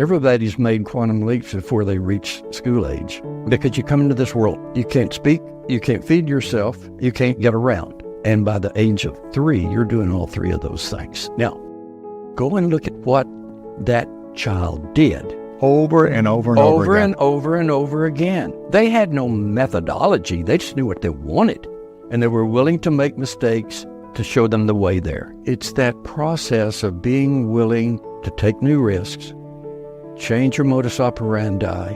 Everybody's made quantum leaps before they reach school age because you come into this world. You can't speak, you can't feed yourself, you can't get around. And by the age of 3, you're doing all 3 of those things. Now, go and look at what that child did. Over and over and over again. Over and over and over again. They had no methodology. They just knew what they wanted. And they were willing to make mistakes to show them the way there. It's that process of being willing to take new risks, change your modus operandi,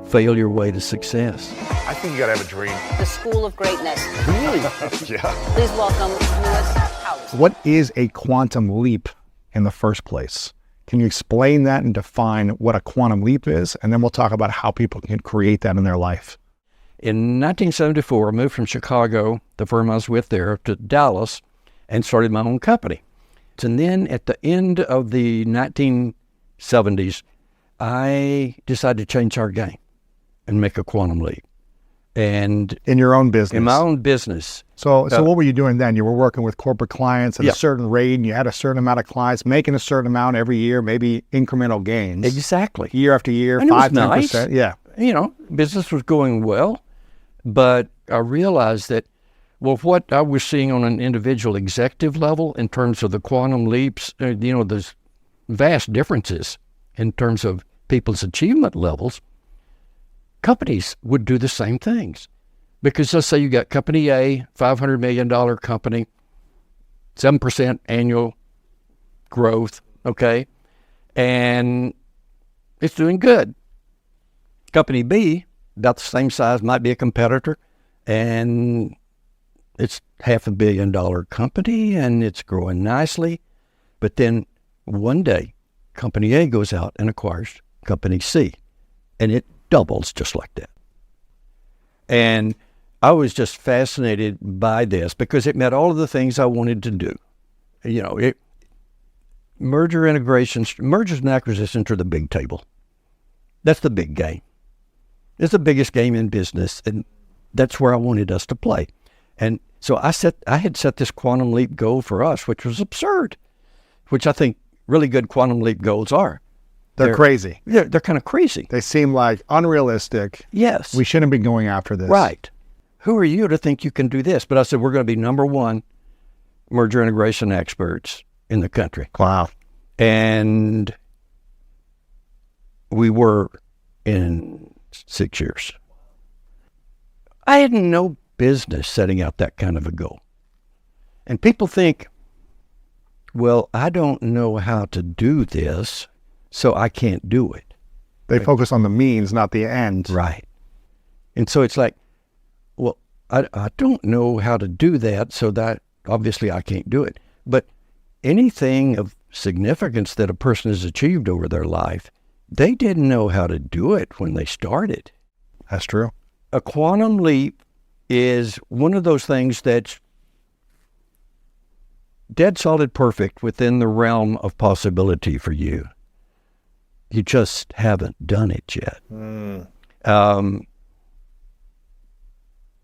fail your way to success. I think you gotta have a dream. The School of Greatness. Really? Yeah. Please welcome Lewis Howes. What is a quantum leap in the first place? Can you explain that and define what a quantum leap is? And then we'll talk about how people can create that in their life. In 1974, I moved from Chicago, the firm I was with there, to Dallas and started my own company. And then at the end of the 1970s, I decided to change our game and make a quantum leap. And In your own business? in my own business. So what were you doing then? You were working with corporate clients at Yeah. a certain rate, and you had a certain amount of clients, making a certain amount every year, maybe incremental gains. Exactly. Year after year, And it was 5-10%. nice. Yeah. You know, business was going well, but I realized that, well, what I was seeing on an individual executive level in terms of the quantum leaps, there's vast differences in terms of people's achievement levels. Companies would do the same things. Because let's say you got company A, $500 million company, 7% annual growth, okay? And it's doing good. Company B, about the same size, might be a competitor, and it's $500 million company, and it's growing nicely. But then one day, Company A goes out and acquires Company C, and it doubles just like that. And I was just fascinated by this because it met all of the things I wanted to do. Mergers and acquisitions are the big table. That's the big game. It's the biggest game in business, and that's where I wanted us to play. And so I had set this quantum leap goal for us, which was absurd, which I think really good quantum leap goals are. They're crazy. They're kind of crazy. They seem like unrealistic. Yes. We shouldn't be going after this. Right. Who are you to think you can do this? But I said, we're going to be number one merger integration experts in the country. Wow. And we were in 6 years. I had no business setting out that kind of a goal. And people think, well, I don't know how to do this, so I can't do it. They focus on the means, not the end. Right. And so it's like, well, I don't know how to do that, so that obviously I can't do it. But anything of significance that a person has achieved over their life, they didn't know how to do it when they started. That's true. A quantum leap is one of those things that's dead solid perfect within the realm of possibility for you. You just haven't done it yet.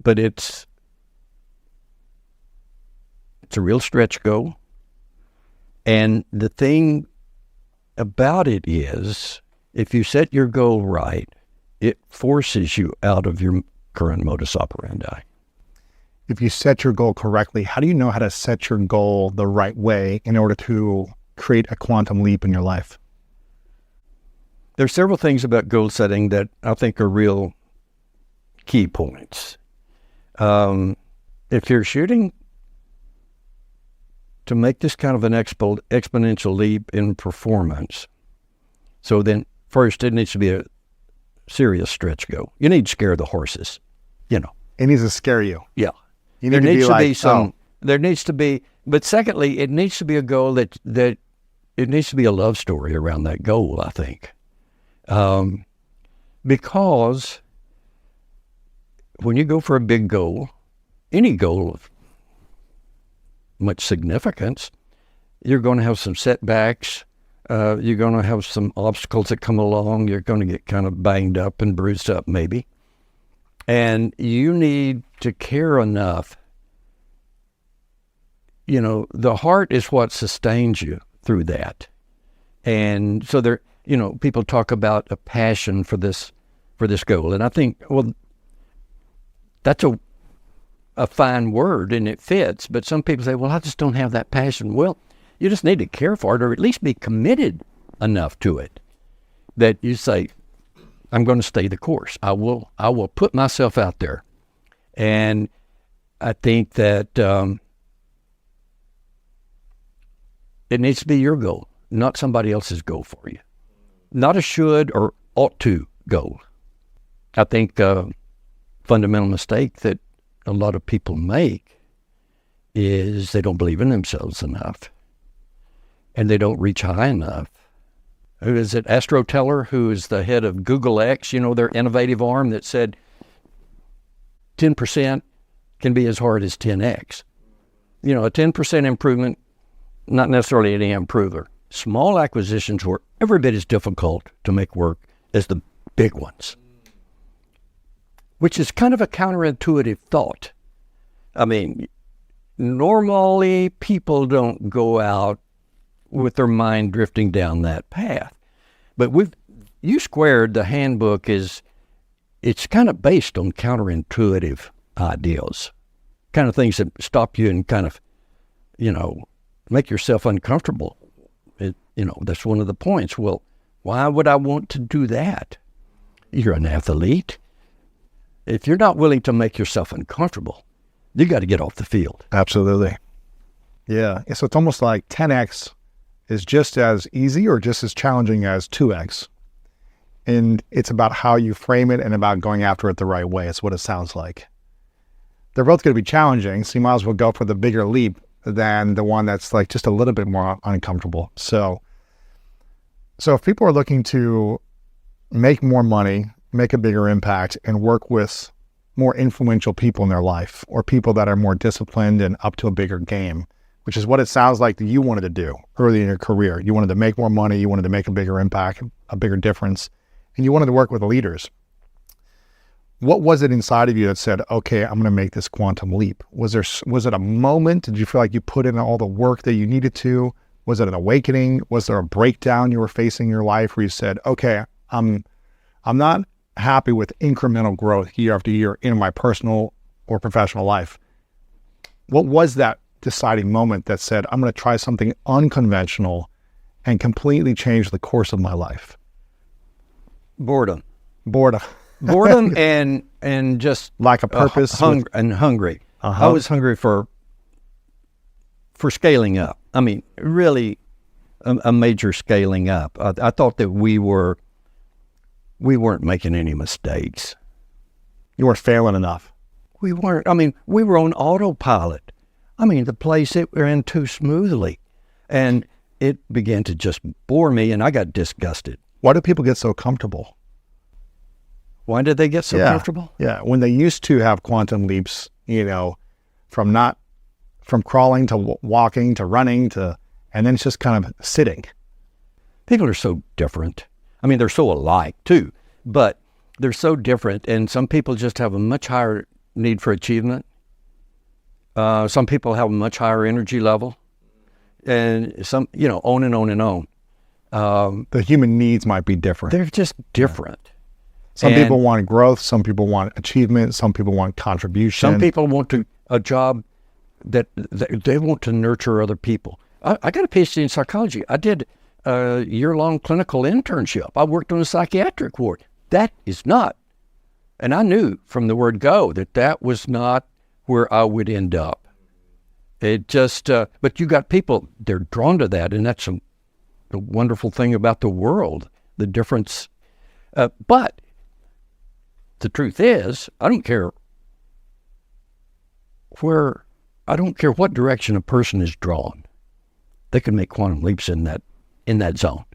But it's a real stretch goal. And the thing about it is, if you set your goal right, it forces you out of your current modus operandi. If you set your goal correctly, how do you know how to set your goal the right way in order to create a quantum leap in your life? There's several things about goal setting that I think are real key points. If you're shooting to make this kind of an exponential leap in performance, so then first it needs to be a serious stretch goal. You need to scare the horses, It needs to scare you. Yeah. You need to be like, there needs to be, but secondly, it needs to be a goal that it needs to be a love story around that goal, I think. Because when you go for a big goal, any goal of much significance, you're going to have some setbacks. You're going to have some obstacles that come along. You're going to get kind of banged up and bruised up maybe. And you need to care enough. The heart is what sustains you through that. And so people talk about a passion for this goal, and I think, well, that's a fine word and it fits. But some people say, well, I just don't have that passion. Well, you just need to care for it, or at least be committed enough to it that you say, I'm going to stay the course. I will put myself out there. And I think that it needs to be your goal, not somebody else's goal for you. Not a should or ought to goal. I think the fundamental mistake that a lot of people make is they don't believe in themselves enough, and they don't reach high enough. Who is it? Astro Teller, who is the head of Google X, their innovative arm, that said 10% can be as hard as 10x. A 10% improvement, not necessarily any improver. Small acquisitions were every bit as difficult to make work as the big ones, which is kind of a counterintuitive thought. I mean, normally people don't go out with their mind drifting down that path. But U Squared, the handbook, it's kind of based on counterintuitive ideals, kind of things that stop you and kind of, make yourself uncomfortable. That's one of the points. Well, why would I want to do that? You're an athlete. If you're not willing to make yourself uncomfortable, you got to get off the field. Absolutely. Yeah. So it's almost like 10x is just as easy or just as challenging as 2x. And it's about how you frame it and about going after it the right way. It's what it sounds like. They're both going to be challenging, so you might as well go for the bigger leap than the one that's like just a little bit more uncomfortable. So if people are looking to make more money, make a bigger impact, and work with more influential people in their life, or people that are more disciplined and up to a bigger game, which is what it sounds like that you wanted to do early in your career. You wanted to make more money, you wanted to make a bigger impact, a bigger difference, and you wanted to work with leaders. What was it inside of you that said, okay, I'm going to make this quantum leap? Was it a moment? Did you feel like you put in all the work that you needed to? Was it an awakening? Was there a breakdown you were facing in your life where you said, okay, I'm not happy with incremental growth year after year in my personal or professional life? What was that deciding moment that said, I'm going to try something unconventional and completely change the course of my life? Boredom. Boredom and just lack of purpose, hungry. I was hungry for scaling up. I mean, really a major scaling up. I thought that we weren't making any mistakes. You weren't failing enough. We weren't. I mean, we were on autopilot. I mean, the place it ran too smoothly, and it began to just bore me, and I got disgusted. Why do people get so comfortable? Why did they get so comfortable? Yeah, when they used to have quantum leaps, from crawling to walking to running and then it's just kind of sitting. People are so different. I mean, they're so alike too, but they're so different. And some people just have a much higher need for achievement. Some people have a much higher energy level, and some, on and on and on. The human needs might be different. They're just different. Yeah. Some people want growth. Some people want achievement. Some people want contribution. Some people want a job that they want to nurture other people. I got a PhD in psychology. I did a year-long clinical internship. I worked on a psychiatric ward. That is not, and I knew from the word go that was not where I would end up. It just, but you got people, they're drawn to that, and that's the wonderful thing about the world, the difference. But the truth is, I don't care what direction a person is drawn. They can make quantum leaps in that zone.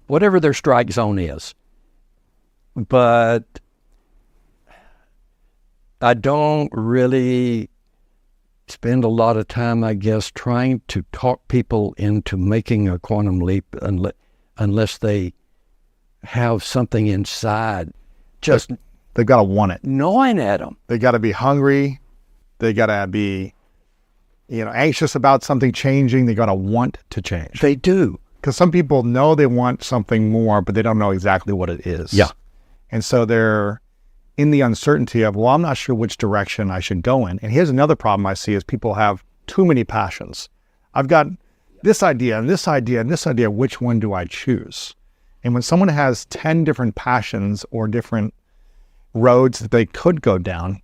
Whatever their strike zone is. But I don't really spend a lot of time, I guess, trying to talk people into making a quantum leap unless they have something inside. Just they've got to want it. Gnawing at them. They got to be hungry. They got to be, anxious about something changing. They got to want to change. They do. Because some people know they want something more, but they don't know exactly what it is. Yeah. And so they're in the uncertainty of, well, I'm not sure which direction I should go in. And here's another problem I see is people have too many passions. I've got this idea and this idea and this idea. Which one do I choose? And when someone has 10 different passions or different roads that they could go down,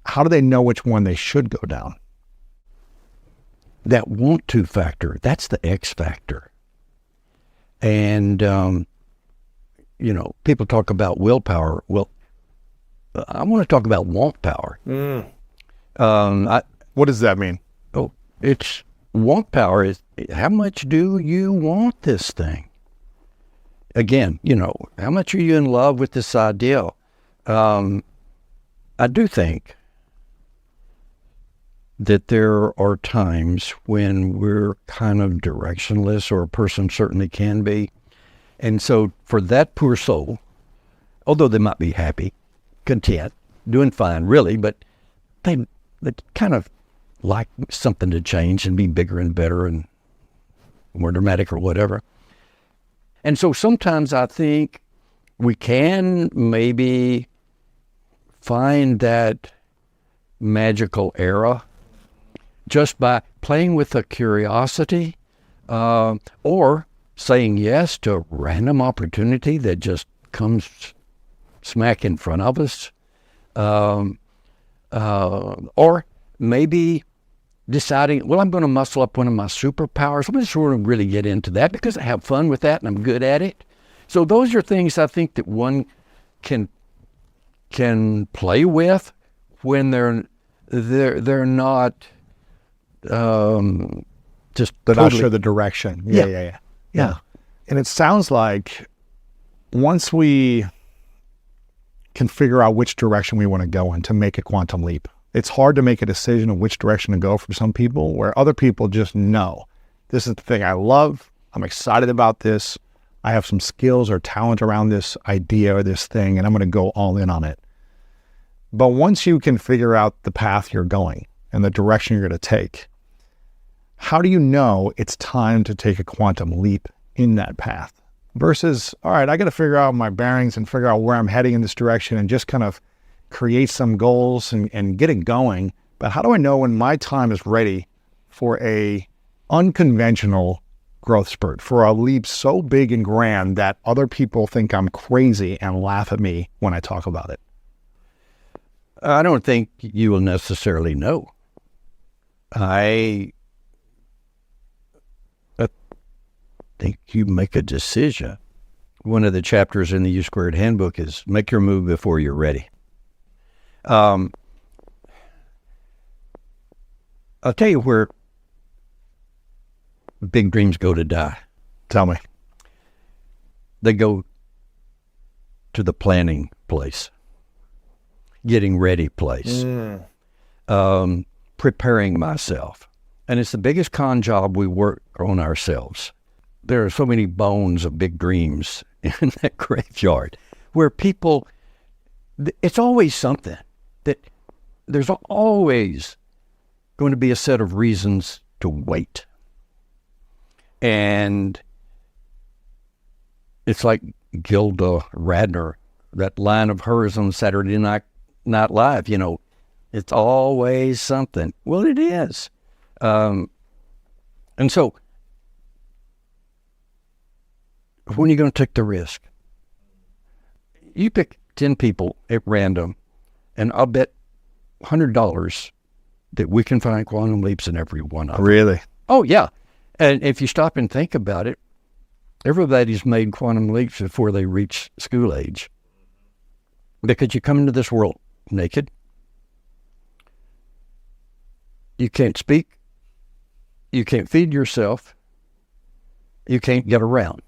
how do they know which one they should go down? That want to factor, that's the X factor. And, people talk about willpower. Well, I want to talk about want power. What does that mean? It's want power is how much do you want this thing? Again, how much are you in love with this ideal? I do think that there are times when we're kind of directionless, or a person certainly can be. And so for that poor soul, although they might be happy, content, doing fine really, but they kind of like something to change and be bigger and better and more dramatic or whatever. And so sometimes I think we can maybe find that magical era just by playing with a curiosity, or saying yes to a random opportunity that just comes smack in front of us, or maybe deciding, well, I'm going to muscle up one of my superpowers. I'm just going to really get into that because I have fun with that and I'm good at it. So those are things I think that one can play with when they're not just They're totally, not sure the direction. Yeah. And it sounds like once we can figure out which direction we want to go in to make a quantum leap, it's hard to make a decision of which direction to go for some people, where other people just know, this is the thing I love. I'm excited about this. I have some skills or talent around this idea or this thing, and I'm going to go all in on it. But once you can figure out the path you're going and the direction you're going to take, how do you know it's time to take a quantum leap in that path versus, all right, I got to figure out my bearings and figure out where I'm heading in this direction and just kind of create some goals and get it going. But how do I know when my time is ready for a unconventional growth spurt, for a leap so big and grand that other people think I'm crazy and laugh at me when I talk about it? I don't think you will necessarily know. I think you make a decision. One of the chapters in the U Squared Handbook is make your move before you're ready. I'll tell you where big dreams go to die. Tell me. They go to the planning place, getting ready place, preparing myself. And it's the biggest con job we work on ourselves. There are so many bones of big dreams in that graveyard where people, it's always something that there's always going to be a set of reasons to wait. And it's like Gilda Radner, that line of hers on Saturday Night Live, it's always something. Well, it is. And so when are you going to take the risk? You pick 10 people at random, and I'll bet $100 that we can find quantum leaps in every one of them. Really? Oh, yeah. And if you stop and think about it, everybody's made quantum leaps before they reach school age. Because you come into this world naked. You can't speak. You can't feed yourself. You can't get around.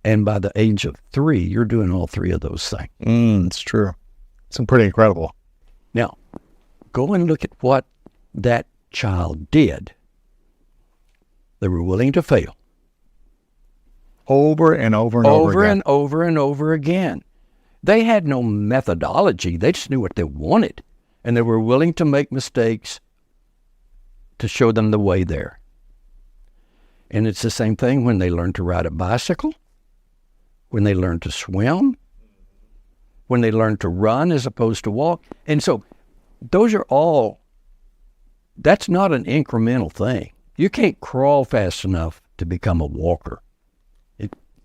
And by the age of 3, you're doing all 3 of those things. It's true. It's pretty incredible. Now, go and look at what that child did. They were willing to fail. Over and over and over again. And over and over again. They had no methodology. They just knew what they wanted. And they were willing to make mistakes to show them the way there. And it's the same thing when they learn to ride a bicycle, when they learn to swim, when they learn to run as opposed to walk. And so those are all, that's not an incremental thing. You can't crawl fast enough to become a walker.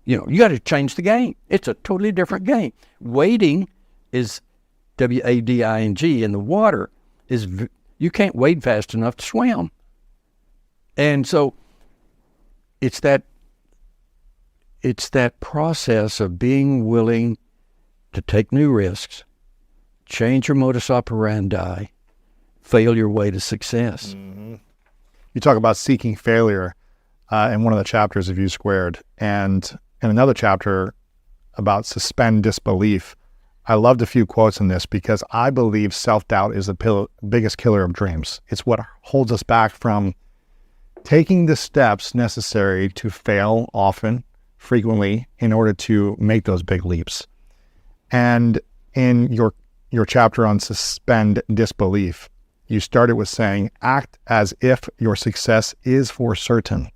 You got to change the game. It's a totally different game. Wading is W-A-D-I-N-G, and the water is, you can't wade fast enough to swim. And so it's that process of being willing to take new risks, change your modus operandi, fail your way to success. You talk about seeking failure in one of the chapters of U Squared, and in another chapter about suspend disbelief. I loved a few quotes in this because I believe self-doubt is the biggest killer of dreams. It's what holds us back from taking the steps necessary to fail often, frequently, in order to make those big leaps. And in your chapter on suspend disbelief, you started with saying, act as if your success is for certain.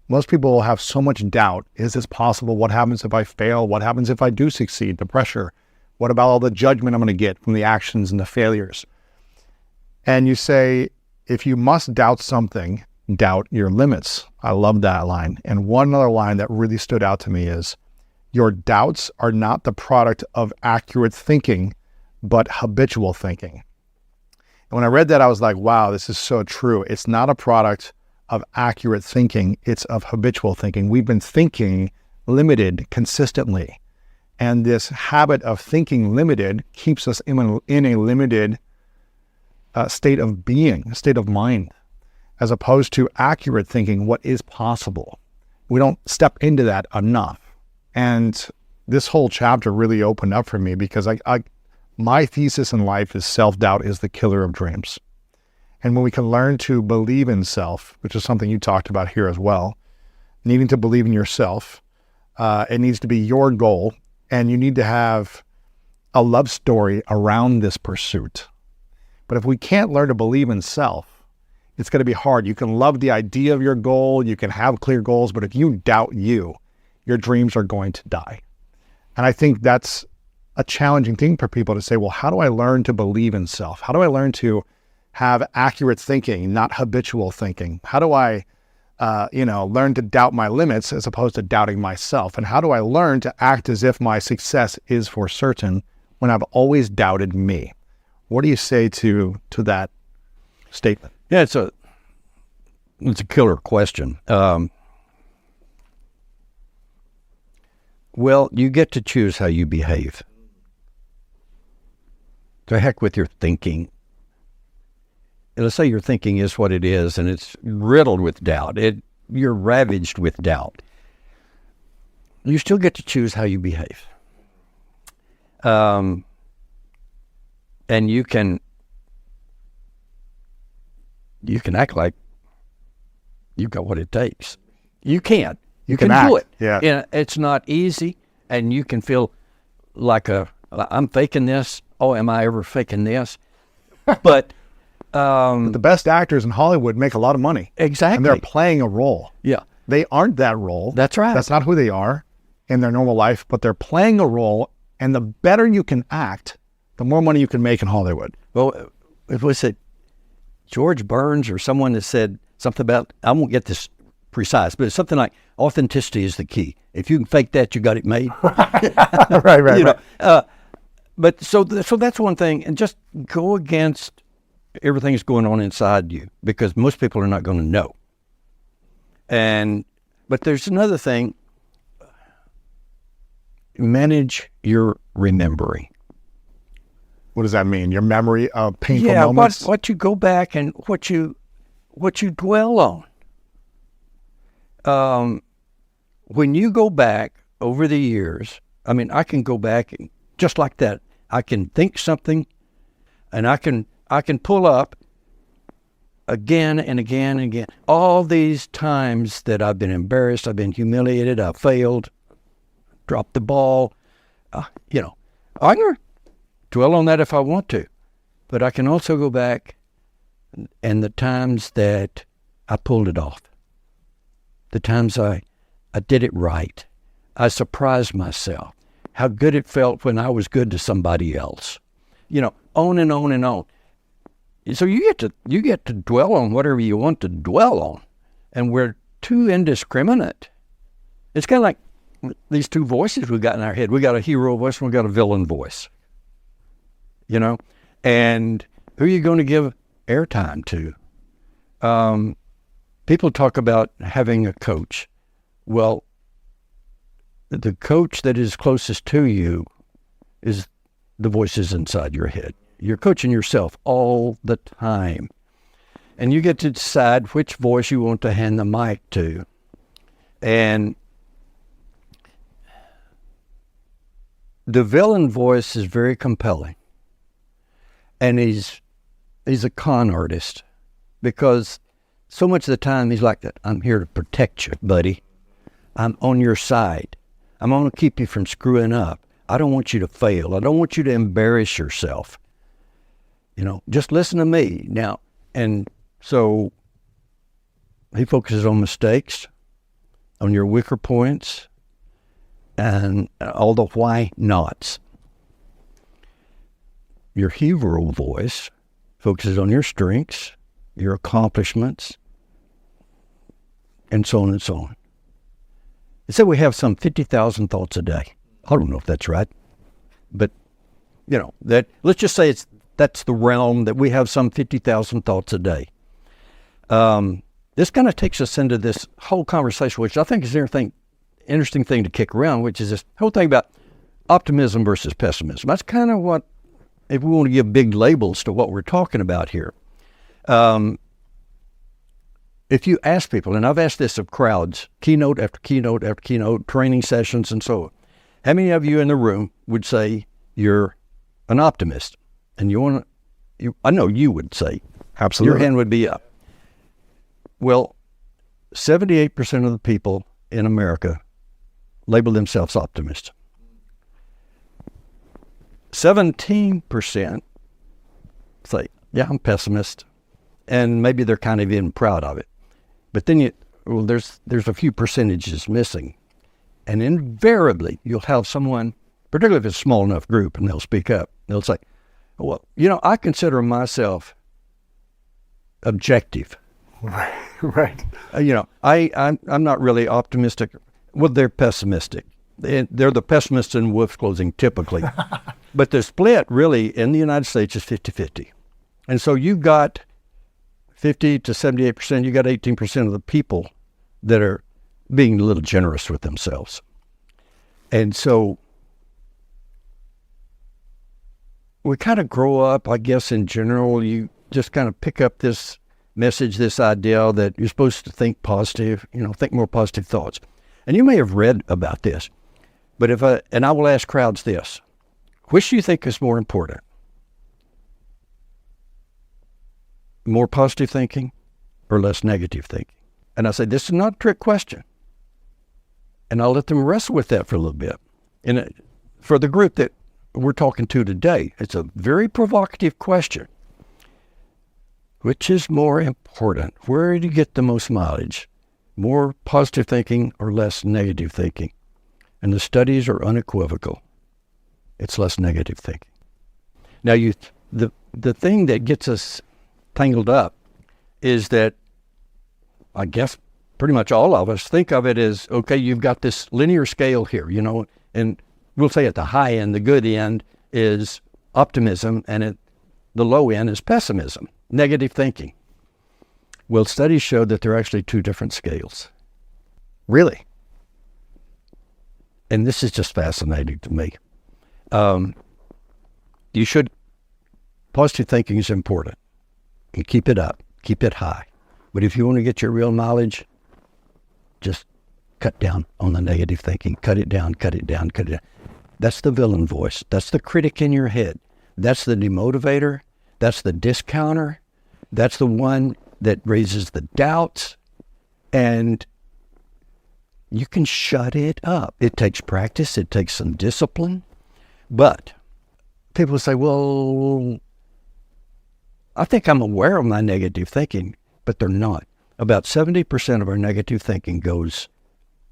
Most people will have so much doubt. Is this possible? What happens if I fail? What happens if I do succeed? The pressure. What about all the judgment I'm going to get from the actions and the failures? And you say, if you must doubt something, doubt your limits. I love that line. And one other line that really stood out to me is, your doubts are not the product of accurate thinking, but habitual thinking. And when I read that, I was like, wow, this is so true. It's not a product of accurate thinking. It's of habitual thinking. We've been thinking limited consistently. And this habit of thinking limited keeps us in a limited state of being, a state of mind, as opposed to accurate thinking, what is possible. We don't step into that enough. And this whole chapter really opened up for me because my thesis in life is self-doubt is the killer of dreams. And when we can learn to believe in self, which is something you talked about here as well, needing to believe in yourself, it needs to be your goal, and you need to have a love story around this pursuit. But if we can't learn to believe in self, it's going to be hard. You can love the idea of your goal, you can have clear goals, but if you doubt you, your dreams are going to die. And I think that's a challenging thing for people to say, well, how do I learn to believe in self? How do I learn to have accurate thinking, not habitual thinking? How do I, learn to doubt my limits as opposed to doubting myself? And how do I learn to act as if my success is for certain when I've always doubted me? What do you say to that statement? Yeah, it's a killer question. Well, you get to choose how you behave. To heck with your thinking. Let's say your thinking is what it is, and it's riddled with doubt. You're ravaged with doubt. You still get to choose how you behave. And you can act like you've got what it takes. You can. You can do it. Yeah. It's not easy, and you can feel like I'm faking this. Oh, am I ever faking this? But the best actors in Hollywood make a lot of money. Exactly. And they're playing a role. Yeah. They aren't that role. That's right. That's not who they are in their normal life, but they're playing a role, and the better you can act, the more money you can make in Hollywood. Well, it was George Burns or someone that said something about, I won't get this precise, but it's something like authenticity is the key. If you can fake that, you got it made. right. But so that's one thing, and just go against everything that's going on inside you, because most people are not going to know. But there's another thing. Manage your remembering. What does that mean? Your memory of painful Yeah, moments? what you go back and what you dwell on. When you go back over the years, I mean, I can go back and just like that. I can think something, and I can pull up again and again and again all these times that I've been embarrassed, I've been humiliated, I've failed, dropped the ball. I can dwell on that if I want to, but I can also go back and the times that I pulled it off. the times I did it right. I surprised myself. How good it felt when I was good to somebody else. On and on and on. So you get to dwell on whatever you want to dwell on, and we're too indiscriminate. It's kind of like these two voices we've got in our head. We got a hero voice and we got a villain voice. And who are you going to give airtime to? People talk about having a coach. Well, the coach that is closest to you is the voices inside your head. You're coaching yourself all the time. And you get to decide which voice you want to hand the mic to. And the villain voice is very compelling. And he's a con artist, because so much of the time he's like that. I'm here to protect you, buddy. I'm on your side. I'm going to keep you from screwing up. I don't want you to fail. I don't want you to embarrass yourself. Just listen to me now. And so he focuses on mistakes, on your weaker points, and all the why nots. Your hero voice focuses on your strengths, your accomplishments, and so on and so on. They say we have some 50,000 thoughts a day. I don't know if that's right, but that let's just say that's the realm that we have some 50,000 thoughts a day. This kind of takes us into this whole conversation, which I think is an interesting thing to kick around, which is this whole thing about optimism versus pessimism. That's kind of what, if we want to give big labels to what we're talking about here. If you ask people, and I've asked this of crowds, keynote after keynote after keynote, training sessions and so on, how many of you in the room would say you're an optimist? And I know you would say. Absolutely. Your hand would be up. Well, 78% of the people in America label themselves optimists. 17% say, yeah, I'm pessimist. And maybe they're kind of even proud of it. But then there's a few percentages missing. And invariably, you'll have someone, particularly if it's a small enough group, and they'll speak up. They'll say, well, I consider myself objective. Right. I'm not really optimistic. Well, they're pessimistic. They're the pessimists in wolf clothing, typically. But the split, really, in the United States is 50-50. And so you've got 50 to 78%, you got 18% of the people that are being a little generous with themselves. And so we kind of grow up, I guess, in general, you just kind of pick up this message, this idea that you're supposed to think positive, think more positive thoughts. And you may have read about this, but I will ask crowds this, which do you think is more important? More positive thinking or less negative thinking? And I say, this is not a trick question. And I'll let them wrestle with that for a little bit. And for the group that we're talking to today, it's a very provocative question. Which is more important? Where do you get the most mileage? More positive thinking or less negative thinking? And the studies are unequivocal. It's less negative thinking. Now, the thing that gets us tangled up is that I guess pretty much all of us think of it as, okay, you've got this linear scale here, and we'll say at the high end, the good end is optimism, and at the low end is pessimism, negative thinking. Well, studies showed that there are actually two different scales. Really? And this is just fascinating to me. Positive thinking is important. And keep it up, keep it high. But if you want to get your real knowledge, just cut down on the negative thinking. Cut it down, cut it down, cut it down. That's the villain voice. That's the critic in your head. That's the demotivator. That's the discounter. That's the one that raises the doubts. And you can shut it up. It takes practice. It takes some discipline. But people say, well, I think I'm aware of my negative thinking, but they're not. about 70% of our negative thinking goes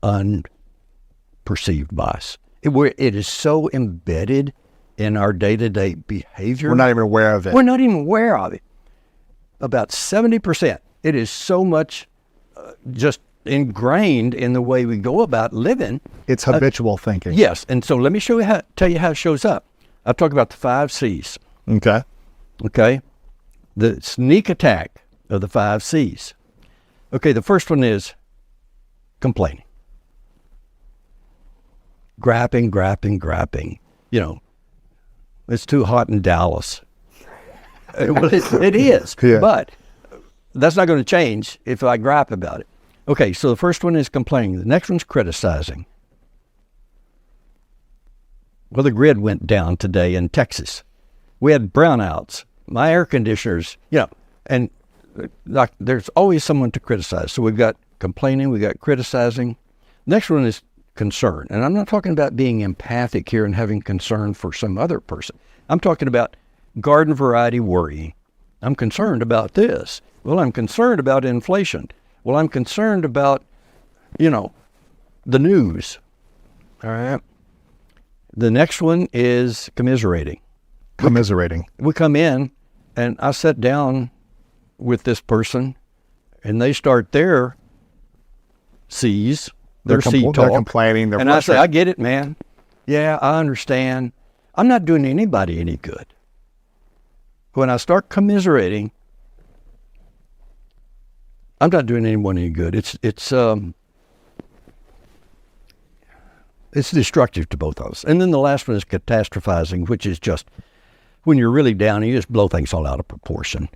unperceived by us. It is so embedded in our day-to-day behavior. We're not even aware of it. We're not even aware of it. About 70%. It is so much just ingrained in the way we go about living. It's habitual thinking. Yes, and so let me tell you how it shows up. I'll talk about the 5 C's. Okay. Okay, the sneak attack of the 5 C's. Okay, the first one is complaining. Grapping. You know, it's too hot in Dallas. Well, it is, Yeah. but that's not going to change if I gripe about it. Okay, so the first one is complaining. The next one's criticizing. Well, the grid went down today in Texas. We had brownouts. My air conditioners, and like there's always someone to criticize. So we've got complaining, we've got criticizing. Next one is concern. And I'm not talking about being empathic here and having concern for some other person. I'm talking about garden variety worrying. I'm concerned about this. Well, I'm concerned about inflation. Well, I'm concerned about, the news. All right. The next one is commiserating. Commiserating. We come in and I sit down with this person and they start their C's, their C talk. They're complaining. They're And I say, frustrated. I get it, man. Yeah, I understand. I'm not doing anybody any good. When I start commiserating, I'm not doing anyone any good. It's destructive to both of us. And then the last one is catastrophizing, which is just when you're really down, you just blow things all out of proportion.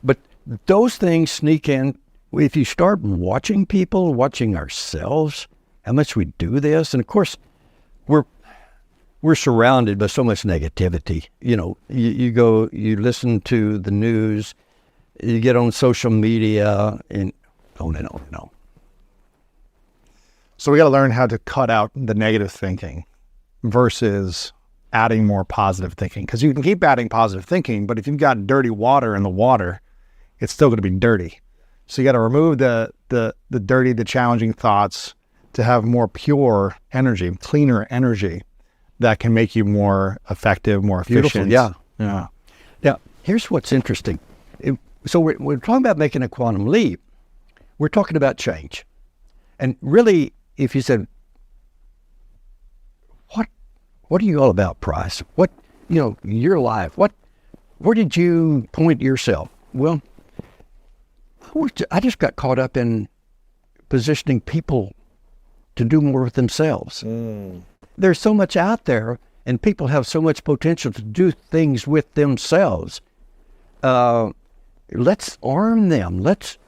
But those things sneak in. If you start watching people, watching ourselves, how much we do this, and of course, we're surrounded by so much negativity. You listen to the news, you get on social media, and on and on and on. So we got to learn how to cut out the negative thinking versus adding more positive thinking. Because you can keep adding positive thinking, but if you've got dirty water in the water, it's still going to be dirty. So you got to remove the dirty, the challenging thoughts to have more pure energy, cleaner energy that can make you more effective, more efficient. Beautiful, yeah. Yeah. Now, here's what's interesting. So we're talking about making a quantum leap. We're talking about change. And really, if you said, what are you all about, Price? What, your life, where did you point yourself? Well, I just got caught up in positioning people to do more with themselves. There's so much out there, and people have so much potential to do things with themselves. Let's arm them. Let's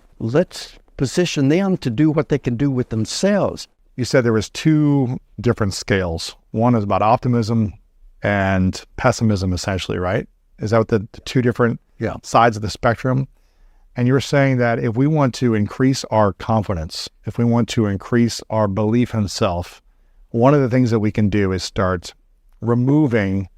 position them to do what they can do with themselves. You said there was 2 different scales. One is about optimism and pessimism, essentially, right? Is that what the 2 different sides of the spectrum? And you were saying that if we want to increase our confidence, if we want to increase our belief in self, one of the things that we can do is start removing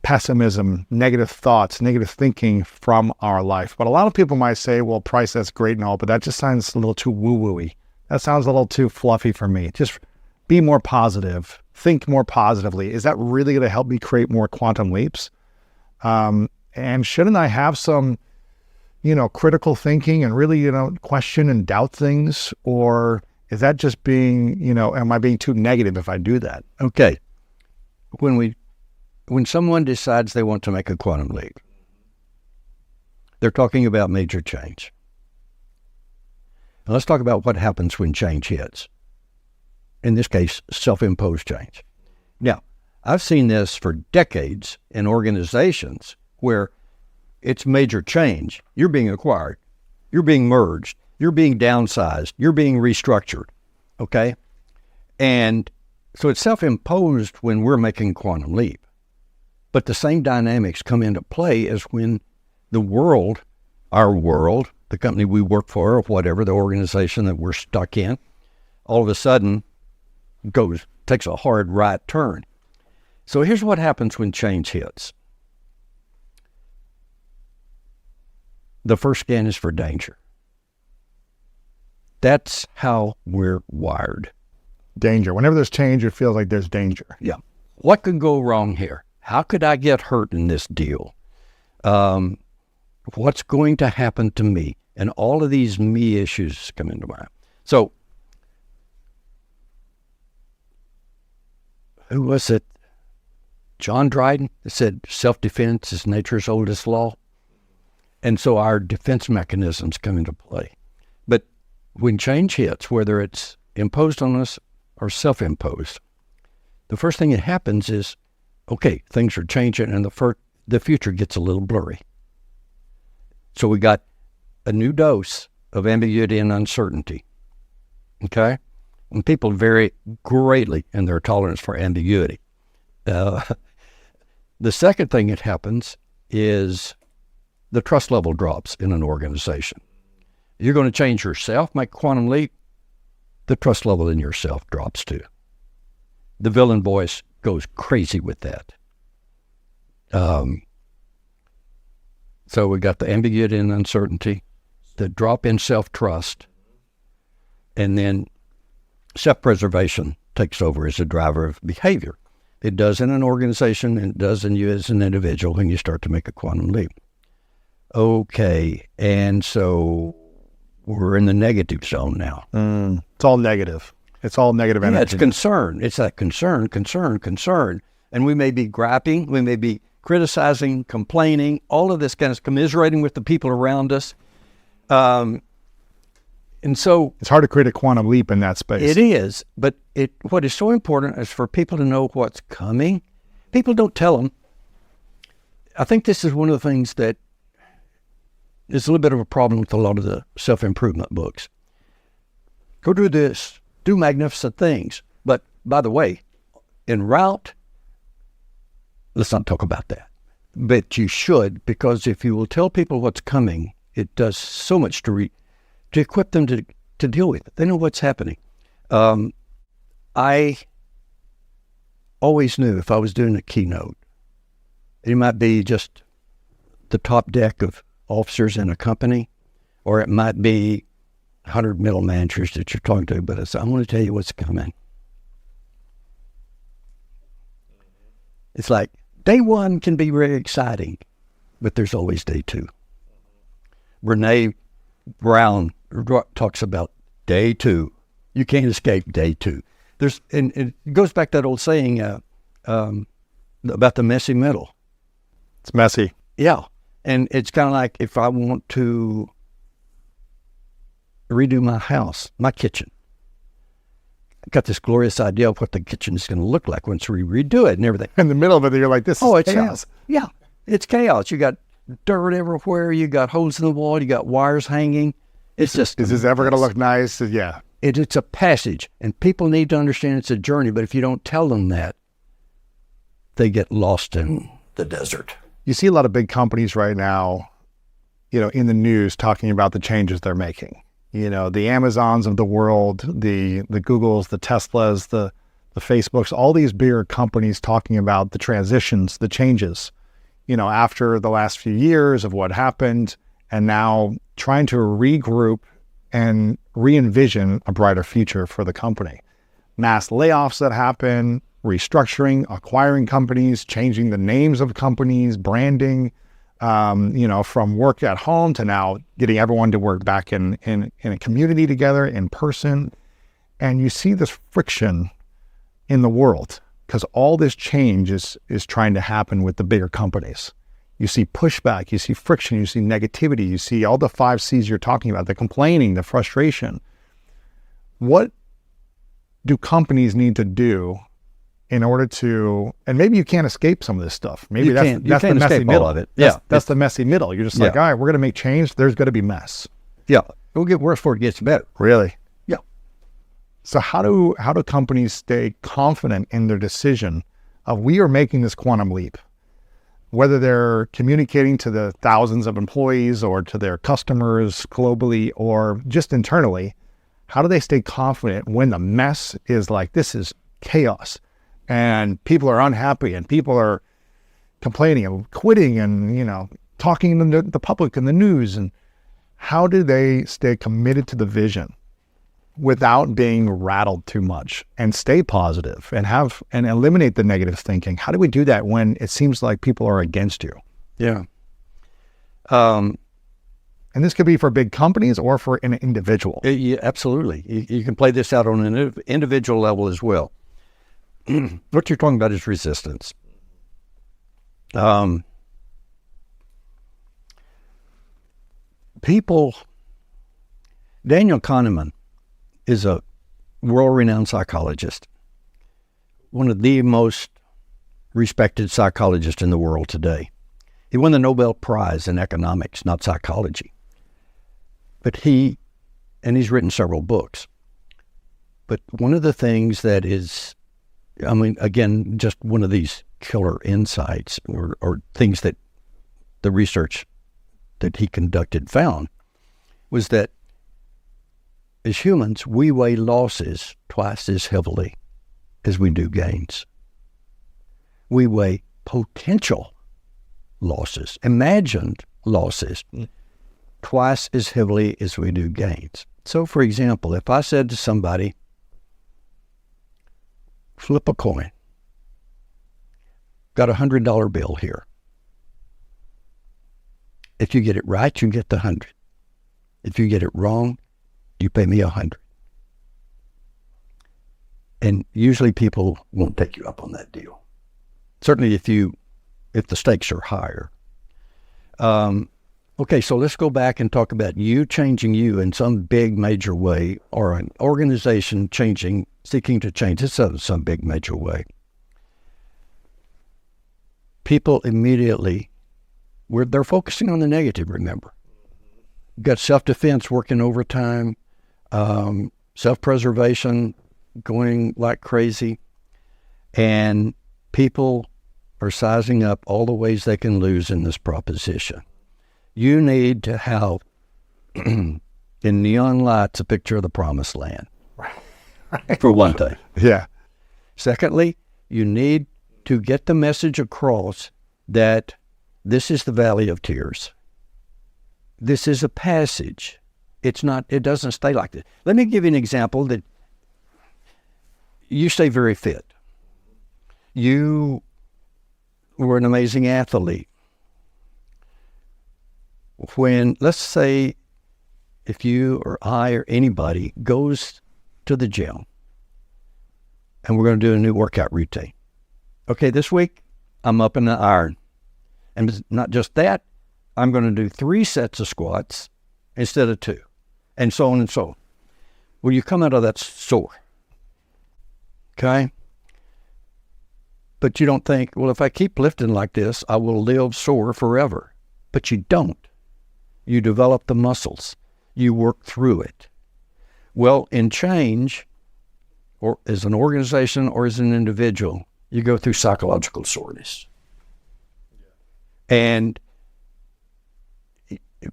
pessimism, negative thoughts, negative thinking from our life. But a lot of people might say, well, Price, that's great and all, but that just sounds a little too woo-woo-y. That sounds a little too fluffy for me. Just be more positive. Think more positively. Is that really going to help me create more quantum leaps? And shouldn't I have some, critical thinking and really, question and doubt things? Or is that just being, am I being too negative if I do that? Okay. When someone decides they want to make a quantum leap, they're talking about major change. Now let's talk about what happens when change hits. In this case, self-imposed change. Now, I've seen this for decades in organizations where it's major change. You're being acquired. You're being merged. You're being downsized. You're being restructured. Okay? And so it's self-imposed when we're making quantum leap. But the same dynamics come into play as when the world, our world, the company we work for or whatever, the organization that we're stuck in, all of a sudden takes a hard right turn. So here's what happens when change hits. the first scan is for danger. That's how we're wired. Danger. Whenever there's change, it feels like there's danger. Yeah. What could go wrong here? How could I get hurt in this deal? What's going to happen to me? And all of these me issues come into mind. So, who was it? John Dryden said, self-defense is nature's oldest law. And so our defense mechanisms come into play. But when change hits, whether it's imposed on us or self-imposed, the first thing that happens is, okay, things are changing and the future gets a little blurry. So we got a new dose of ambiguity and uncertainty, okay? And people vary greatly in their tolerance for ambiguity. The second thing that happens is the trust level drops in an organization. You're going to change yourself, make a quantum leap, the trust level in yourself drops too. The villain voice goes crazy with that. So we got the ambiguity and uncertainty, the drop in self-trust, and then self-preservation takes over as a driver of behavior. It does in an organization, and it does in you as an individual when you start to make a quantum leap. Okay, and so we're in the negative zone now. It's all negative. It's all negative energy. Yeah, it's concern. It's that concern. And we may be griping, we may be criticizing, complaining, all of this kind of commiserating with the people around us. And so It's hard to create a quantum leap in that space. it is, but what is so important is for people to know what's coming. People don't tell them. I think this is one of the things that is a little bit of a problem with a lot of the self-improvement books. Go do this, do magnificent things. But by the way, en route, let's not talk about that. But you should, because if you will tell people what's coming, it does so much to equip them to deal with it. They know what's happening. I always knew if I was doing a keynote, it might be just the top deck of officers in a company, or it might be 100 middle managers that you're talking to, but I'm going to tell you what's coming. It's like day one can be very exciting, but there's always day two. Brene Brown talks about day two. You can't escape day two. And it goes back to that old saying about the messy middle. It's messy. Yeah. And it's kind of like if I want to redo my house, my kitchen. I've got this glorious idea of what the kitchen is going to look like once we redo it and everything. In the middle of it, you're like, this is It's chaos. Yeah, it's chaos. You got dirt everywhere. You got holes in the wall. You got wires hanging. It's just... Is this ever going to look nice? Yeah. It's a passage, and people need to understand it's a journey, but if you don't tell them that, they get lost in the desert. You see a lot of big companies right now, in the news talking about the changes they're making. The Amazons of the world, the Googles, the Teslas, the Facebooks, all these bigger companies talking about the transitions, the changes, after the last few years of what happened, and now trying to regroup and re-envision a brighter future for the company. Mass layoffs that happen, restructuring, acquiring companies, changing the names of companies, branding, from work at home to now getting everyone to work back in a community together in person. And you see this friction in the world because all this change is trying to happen with the bigger companies. You see pushback, you see friction, you see negativity, you see all the 5 C's you're talking about, the complaining, the frustration. What do companies need to do in order to, and maybe you can't escape some of this stuff. Maybe that's the messy middle of it. That's the messy middle. You're just like, all right, we're going to make change. There's going to be mess. Yeah. It'll get worse before it gets better. Really? Yeah. So how do companies stay confident in their decision of we are making this quantum leap? Whether they're communicating to the thousands of employees or to their customers globally or just internally, how do they stay confident when the mess is like, this is chaos and people are unhappy and people are complaining and quitting and, talking to the public and the news? And how do they stay committed to the vision without being rattled too much and stay positive and eliminate the negative thinking? How do we do that when it seems like people are against you? Yeah. And this could be for big companies or for an individual. Yeah, absolutely. You can play this out on an individual level as well. What you're talking about is resistance. Daniel Kahneman is a world-renowned psychologist, one of the most respected psychologists in the world today. He won the Nobel Prize in economics, not psychology. But he's written several books. But one of the things that is, again, just one of these killer insights or things that the research that he conducted found was that as humans, we weigh losses twice as heavily as we do gains. We weigh potential losses, imagined losses, twice as heavily as we do gains. So, for example, if I said to somebody, flip a coin, got $100 bill here. If you get it right, you get the 100. If you get it wrong, you pay me 100. And usually people won't take you up on that deal. Certainly if the stakes are higher. Okay, so let's go back and talk about you changing you in some big major way, or an organization seeking to change itself in some big major way. People immediately, they're focusing on the negative, remember. You've got self-defense working overtime, self-preservation going like crazy, and people are sizing up all the ways they can lose in this proposition. You need to have, in neon lights, a picture of the promised land, for one thing. Yeah. Secondly, you need to get the message across that this is the valley of tears. This is a passage. It doesn't stay like this. Let me give you an example that you stay very fit. You were an amazing athlete. When, let's say, if you or I or anybody goes to the gym and we're going to do a new workout routine. Okay, this week I'm up in the iron. And it's not just that, I'm going to do 3 sets of squats instead of 2, and so on and so on. Well, you come out of that sore. Okay? But you don't think, well, if I keep lifting like this, I will live sore forever. But you don't. You develop the muscles. You work through it. Well, in change, or as an organization or as an individual, you go through psychological soreness. And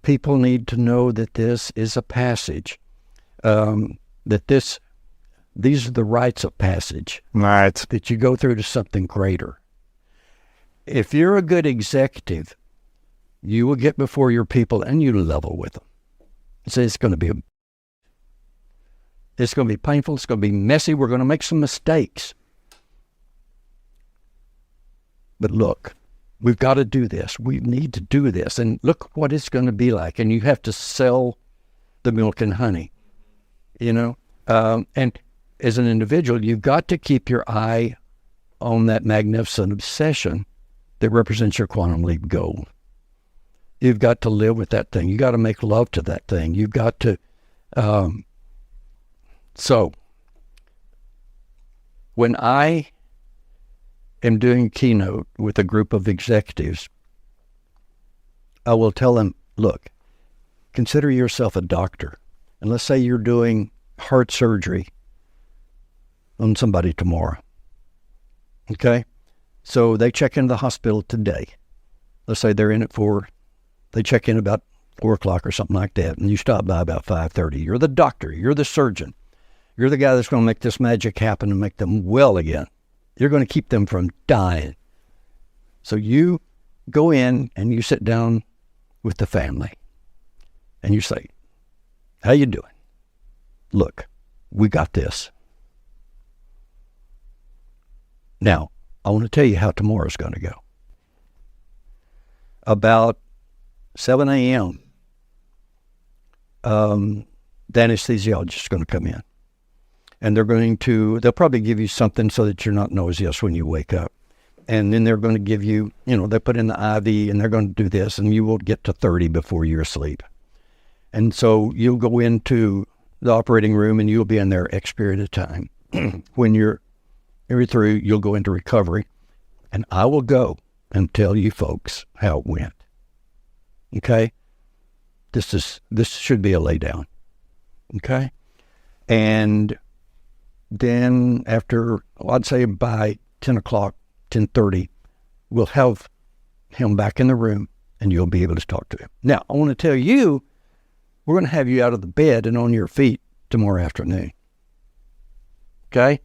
people need to know that this is a passage, that these are the rites of passage, Right. that you go through to something greater. If you're a good executive, you will get before your people and you level with them. So it's going to be painful. It's going to be messy. We're going to make some mistakes. But look, we've got to do this. We need to do this. And look what it's going to be like. And you have to sell the milk and honey, and as an individual, you've got to keep your eye on that magnificent obsession that represents your quantum leap goal. You've got to live with that thing. You've got to make love to that thing. You've got to, so when I am doing a keynote with a group of executives, I will tell them, look, consider yourself a doctor. And let's say you're doing heart surgery on somebody tomorrow. Okay? So they check into the hospital today. Let's say they check in about 4 o'clock or something like that, and you stop by about 5:30. You're the doctor. You're the surgeon. You're the guy that's going to make this magic happen and make them well again. You're going to keep them from dying. So you go in and you sit down with the family. and you say, how you doing? Look, we got this. Now, I want to tell you how tomorrow's going to go. About 7 a.m., the anesthesiologist is going to come in. And they'll probably give you something so that you're not nauseous when you wake up. And then they're going to give you, they put in the IV and they're going to do this, and you will get to 30 before you're asleep. And so you'll go into the operating room and you'll be in there X period of time. When you're through, you'll go into recovery, and I will go and tell you folks how it went. Okay? This should be a lay down. Okay? And then after, I'd say by 10 o'clock, 10:30, we'll have him back in the room and you'll be able to talk to him. Now, I want to tell you, we're going to have you out of the bed and on your feet tomorrow afternoon. Okay?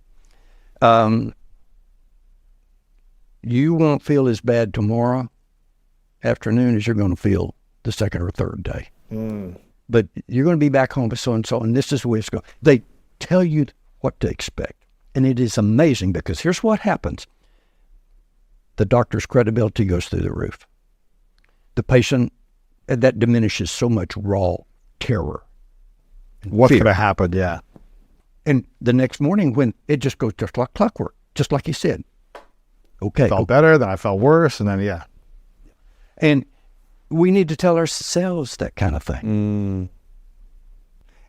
You won't feel as bad tomorrow afternoon as you're going to feel the second or third day. But you're going to be back home with so-and-so, and this is the way it's going. They tell you what to expect. And it is amazing because here's what happens. The doctor's credibility goes through the roof. The patient, that diminishes so much raw terror. What fear. could have happened? Yeah. And the next morning when it just goes just like clockwork, just like he said. Okay. Felt better, then I felt worse, and then, yeah. And we need to tell ourselves that kind of thing.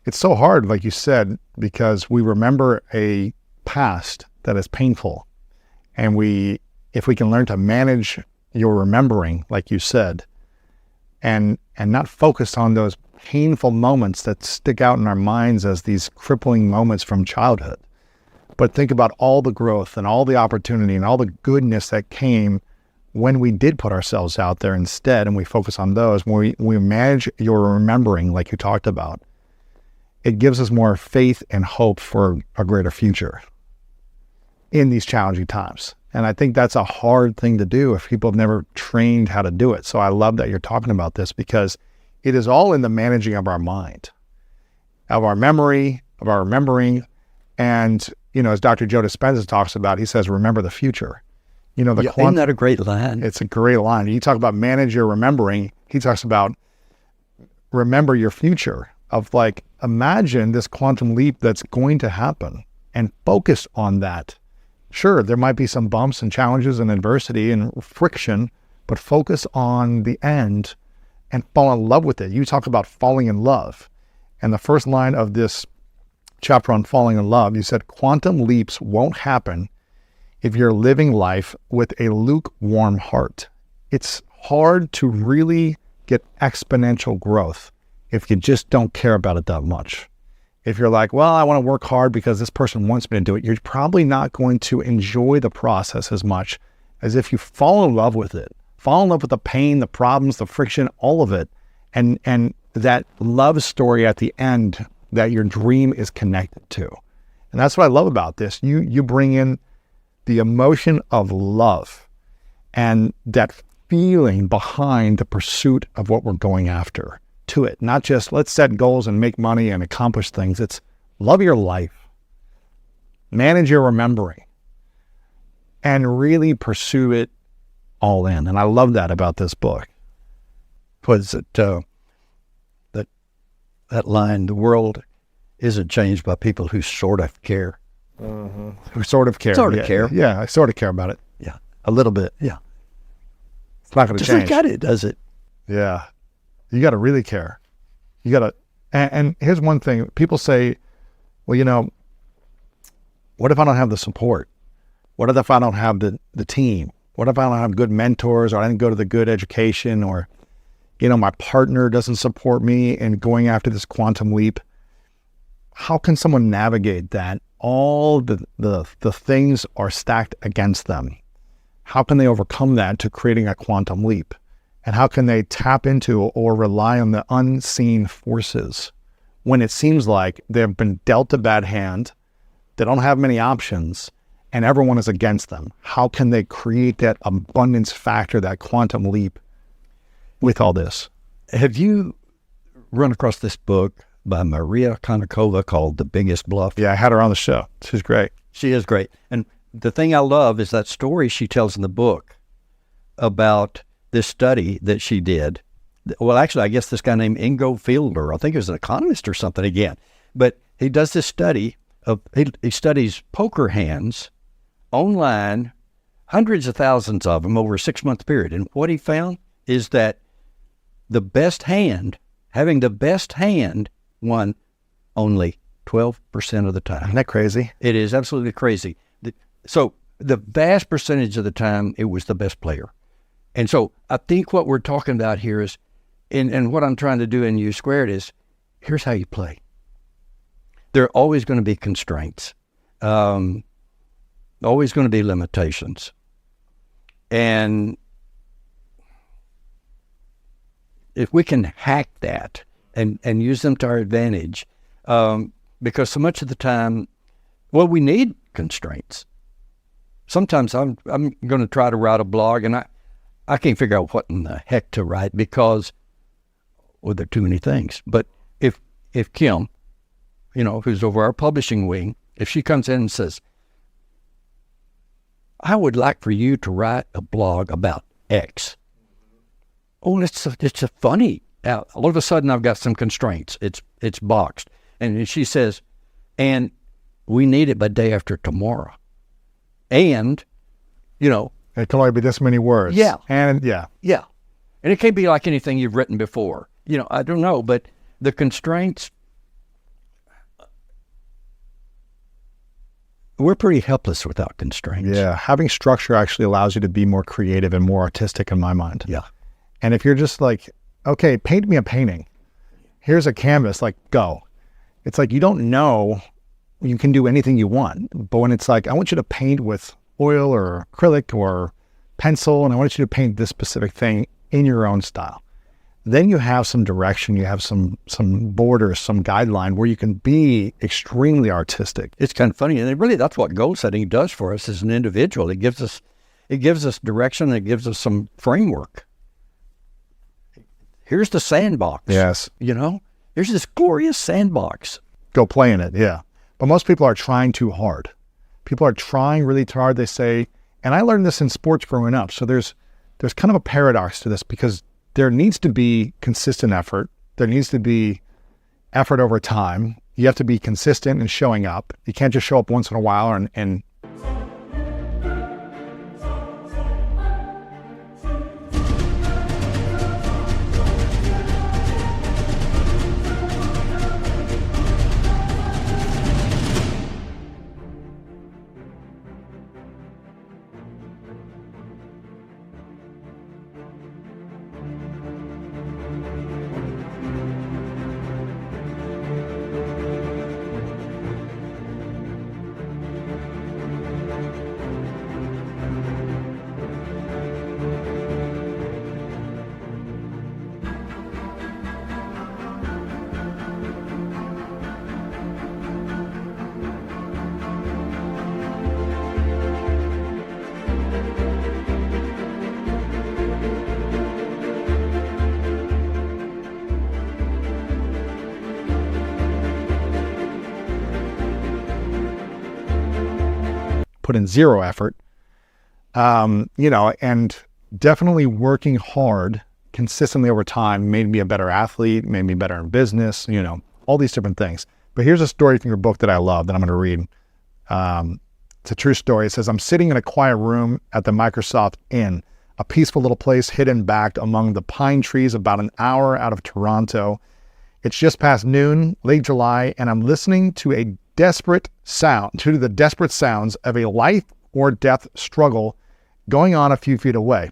It's so hard, like you said, because we remember a past that is painful. And if we can learn to manage your remembering, like you said, and not focus on those painful moments that stick out in our minds as these crippling moments from childhood, but think about all the growth and all the opportunity and all the goodness that came when we did put ourselves out there instead, and we focus on those, when we manage your remembering, like you talked about, it gives us more faith and hope for a greater future in these challenging times. And I think that's a hard thing to do if people have never trained how to do it. So I love that you're talking about this, because it is all in the managing of our mind, of our memory, of our remembering. And, as Dr. Joe Dispenza talks about, he says, remember the future. Isn't that a great line? It's a great line. You talk about manage your remembering. He talks about remember your future, of like, imagine this quantum leap that's going to happen and focus on that. Sure, there might be some bumps and challenges and adversity and friction, but focus on the end and fall in love with it. You talk about falling in love. And the first line of this chapter on falling in love, you said, quantum leaps won't happen if you're living life with a lukewarm heart. It's hard to really get exponential growth if you just don't care about it that much. If you're like, well, I want to work hard because this person wants me to do it, you're probably not going to enjoy the process as much as if you fall in love with it. Fall in love with the pain, the problems, the friction, all of it. And that love story at the end that your dream is connected to. And that's what I love about this. You bring in the emotion of love and that feeling behind the pursuit of what we're going after to it. Not just let's set goals and make money and accomplish things. It's love your life, manage your remembering, and really pursue it all in. And I love that about this book. Was it that line, the world isn't changed by people who sort of care. Who sort of care. Sort of care. Yeah, I sort of care about it. Yeah. A little bit. Yeah. It's not going to Just change. got it, does it? Yeah. You got to really care. You got to, and here's one thing. People say, well, what if I don't have the support? What if I don't have the team? What if I don't have good mentors, or I didn't go to the good education, or, my partner doesn't support me in going after this quantum leap? How can someone navigate that? All the things are stacked against them. How can they overcome that to creating a quantum leap? And how can they tap into or rely on the unseen forces when it seems like they've been dealt a bad hand, they don't have many options, and everyone is against them? How can they create that abundance factor, that quantum leap with all this? Have you run across this book by Maria Konnikova called The Biggest Bluff. Yeah, I had her on the show. She's great. She is great. And the thing I love is that story she tells in the book about this study that she did. Well, actually, I guess this guy named Ingo Fielder, I think he was an economist or something again, but he does this study of, he studies poker hands online, hundreds of thousands of them over a 6-month period. And what he found is that the best hand, having the best hand, won only 12% of the time. Isn't that crazy? It is absolutely crazy. So the vast percentage of the time, it was the best player. And so I think what we're talking about here is, and what I'm trying to do in U Squared is, here's how you play. There are always going to be constraints, always going to be limitations. And if we can hack that and use them to our advantage, because so much of the time, well, we need constraints. Sometimes I'm going to try to write a blog, and I can't figure out what in the heck to write because, well, there are too many things. But if Kim, who's over our publishing wing, if she comes in and says, I would like for you to write a blog about X. Oh, it's a funny. All of a sudden, I've got some constraints. It's boxed. And she says, and we need it by day after tomorrow. And, It can only be this many words. Yeah. And yeah. yeah. And it can't be like anything you've written before. I don't know, but the constraints, we're pretty helpless without constraints. Yeah. Having structure actually allows you to be more creative and more artistic in my mind. Yeah. And if you're just like, okay, paint me a painting. Here's a canvas, like, go. It's like you don't know you can do anything you want. But when it's like, I want you to paint with oil or acrylic or pencil, and I want you to paint this specific thing in your own style. Then you have some direction, you have some borders, some guideline where you can be extremely artistic. It's kind of funny. And really, that's what goal setting does for us as an individual. It gives us direction. It gives us some framework. Here's the sandbox. Yes. Here's this glorious sandbox. Go play in it, yeah. But most people are trying too hard. People are trying really hard. They say, and I learned this in sports growing up. So there's kind of a paradox to this because there needs to be consistent effort. There needs to be effort over time. You have to be consistent in showing up. You can't just show up once in a while and put in zero effort, and definitely working hard consistently over time made me a better athlete, made me better in business, all these different things. But here's a story from your book that I love that I'm going to read. It's a true story. It says, I'm sitting in a quiet room at the Microsoft Inn, a peaceful little place hidden back among the pine trees about an hour out of Toronto. It's just past noon, late July, and I'm listening to the desperate sounds of a life or death struggle going on a few feet away.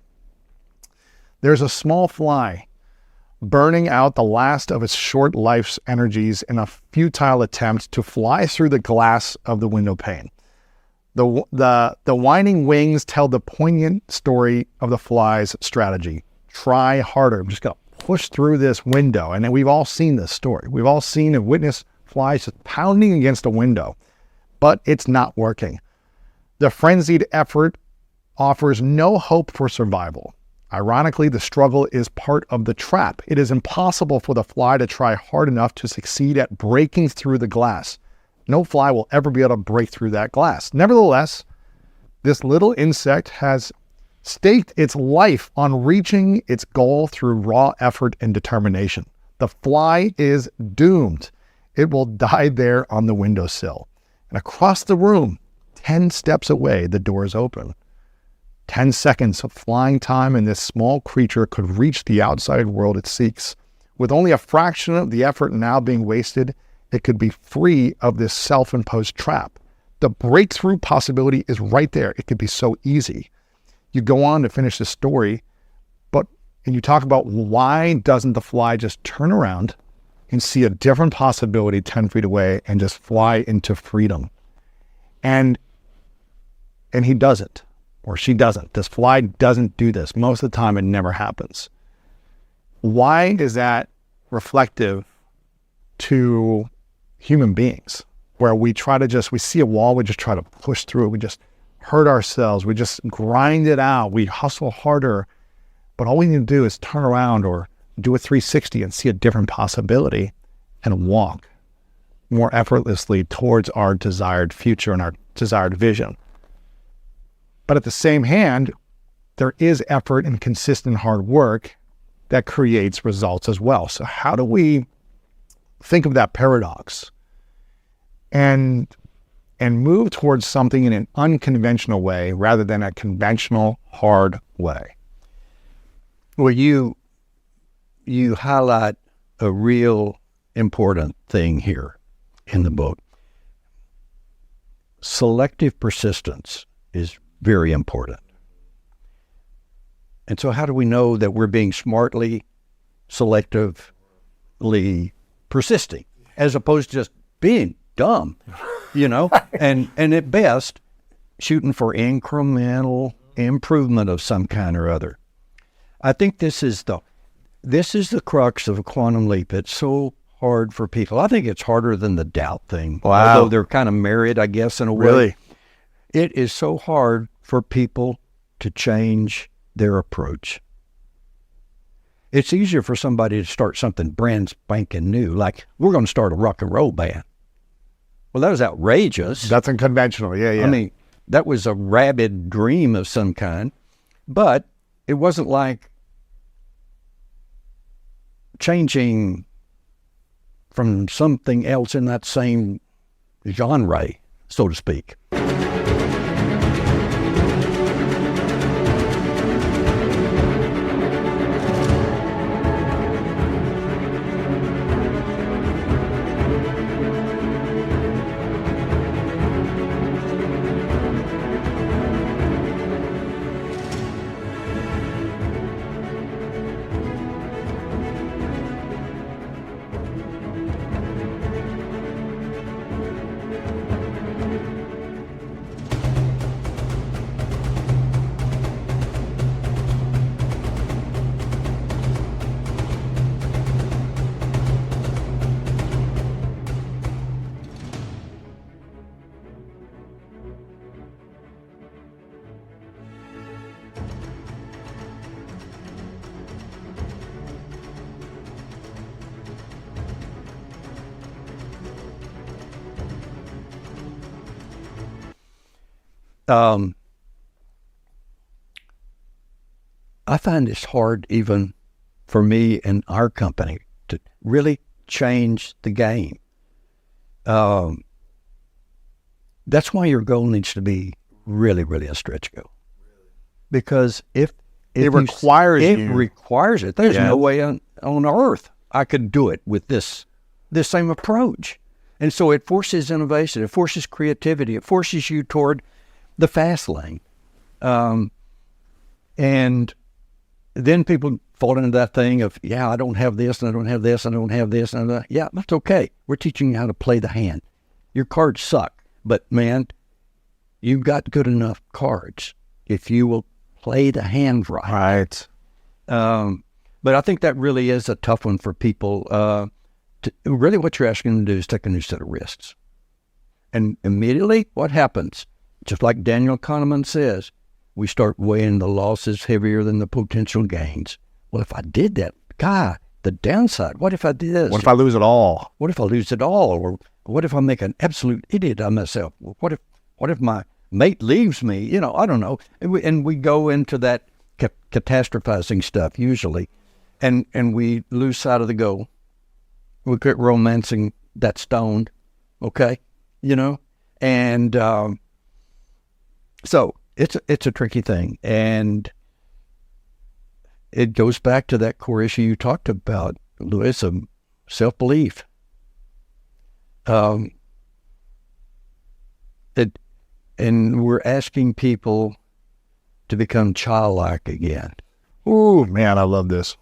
There's a small fly burning out the last of its short life's energies in a futile attempt to fly through the glass of the window pane. The whining wings tell the poignant story of the fly's strategy. Try harder. I'm just going to push through this window. And we've all seen this story. We've all seen and witnessed flies just pounding against a window, but it's not working. The frenzied effort offers no hope for survival. Ironically, the struggle is part of the trap. It is impossible for the fly to try hard enough to succeed at breaking through the glass. No fly will ever be able to break through that glass. Nevertheless, this little insect has staked its life on reaching its goal through raw effort and determination. The fly is doomed. It will die there on the windowsill. And across the room, 10 steps away, the door is open. 10 seconds of flying time, and this small creature could reach the outside world it seeks. With only a fraction of the effort now being wasted, it could be free of this self-imposed trap. The breakthrough possibility is right there. It could be so easy. You go on to finish the story, and you talk about why doesn't the fly just turn around and see a different possibility 10 feet away and just fly into freedom? And he doesn't. Or she doesn't. This fly doesn't do this. Most of the time, it never happens. Why is that reflective to human beings? Where we see a wall, we just try to push through it. We just hurt ourselves. We just grind it out. We hustle harder. But all we need to do is turn around or do a 360 and see a different possibility and walk more effortlessly towards our desired future and our desired vision. But at the same hand, there is effort and consistent hard work that creates results as well. So how do we think of that paradox and move towards something in an unconventional way rather than a conventional hard way? Well, you highlight a real important thing here in the book. Selective persistence is very important. And so how do we know that we're being smartly, selectively persisting as opposed to just being dumb, and at best shooting for incremental improvement of some kind or other? I think this is the crux of a quantum leap. It's so hard for people. I think it's harder than the doubt thing. Wow. Although they're kind of married, I guess, in a way. Really? It is so hard for people to change their approach. It's easier for somebody to start something brand spanking new, like we're going to start a rock and roll band. Well, that was outrageous. That's unconventional. Yeah. I mean, that was a rabid dream of some kind, but it wasn't like changing from something else in that same genre, so to speak. I find it's hard even for me and our company to really change the game. That's why your goal needs to be really, really a stretch goal. Because if it requires it. There's no way on earth I could do it with this same approach. And so it forces innovation, it forces creativity, it forces you toward the fast lane. And then people fall into that thing of, I don't have this, and I don't have this, and I don't have this, and that's okay. We're teaching you how to play the hand. Your cards suck, but man, you've got good enough cards if you will play the hand right. Right. But I think that really is a tough one for people. Really what you're asking them to do is take a new set of risks. And immediately what happens? Just like Daniel Kahneman says, we start weighing the losses heavier than the potential gains. Well, if I did that, God, the downside, what if I did this? What if I lose it all? What if I lose it all? Or what if I make an absolute idiot of myself? What if my mate leaves me? You know, I don't know. And we go into that catastrophizing stuff usually, and we lose sight of the goal. We quit romancing that stone, okay? You know, and so it's a tricky thing, and it goes back to that core issue you talked about, Louis, of self-belief. And we're asking people to become childlike again. Ooh, man, I love this.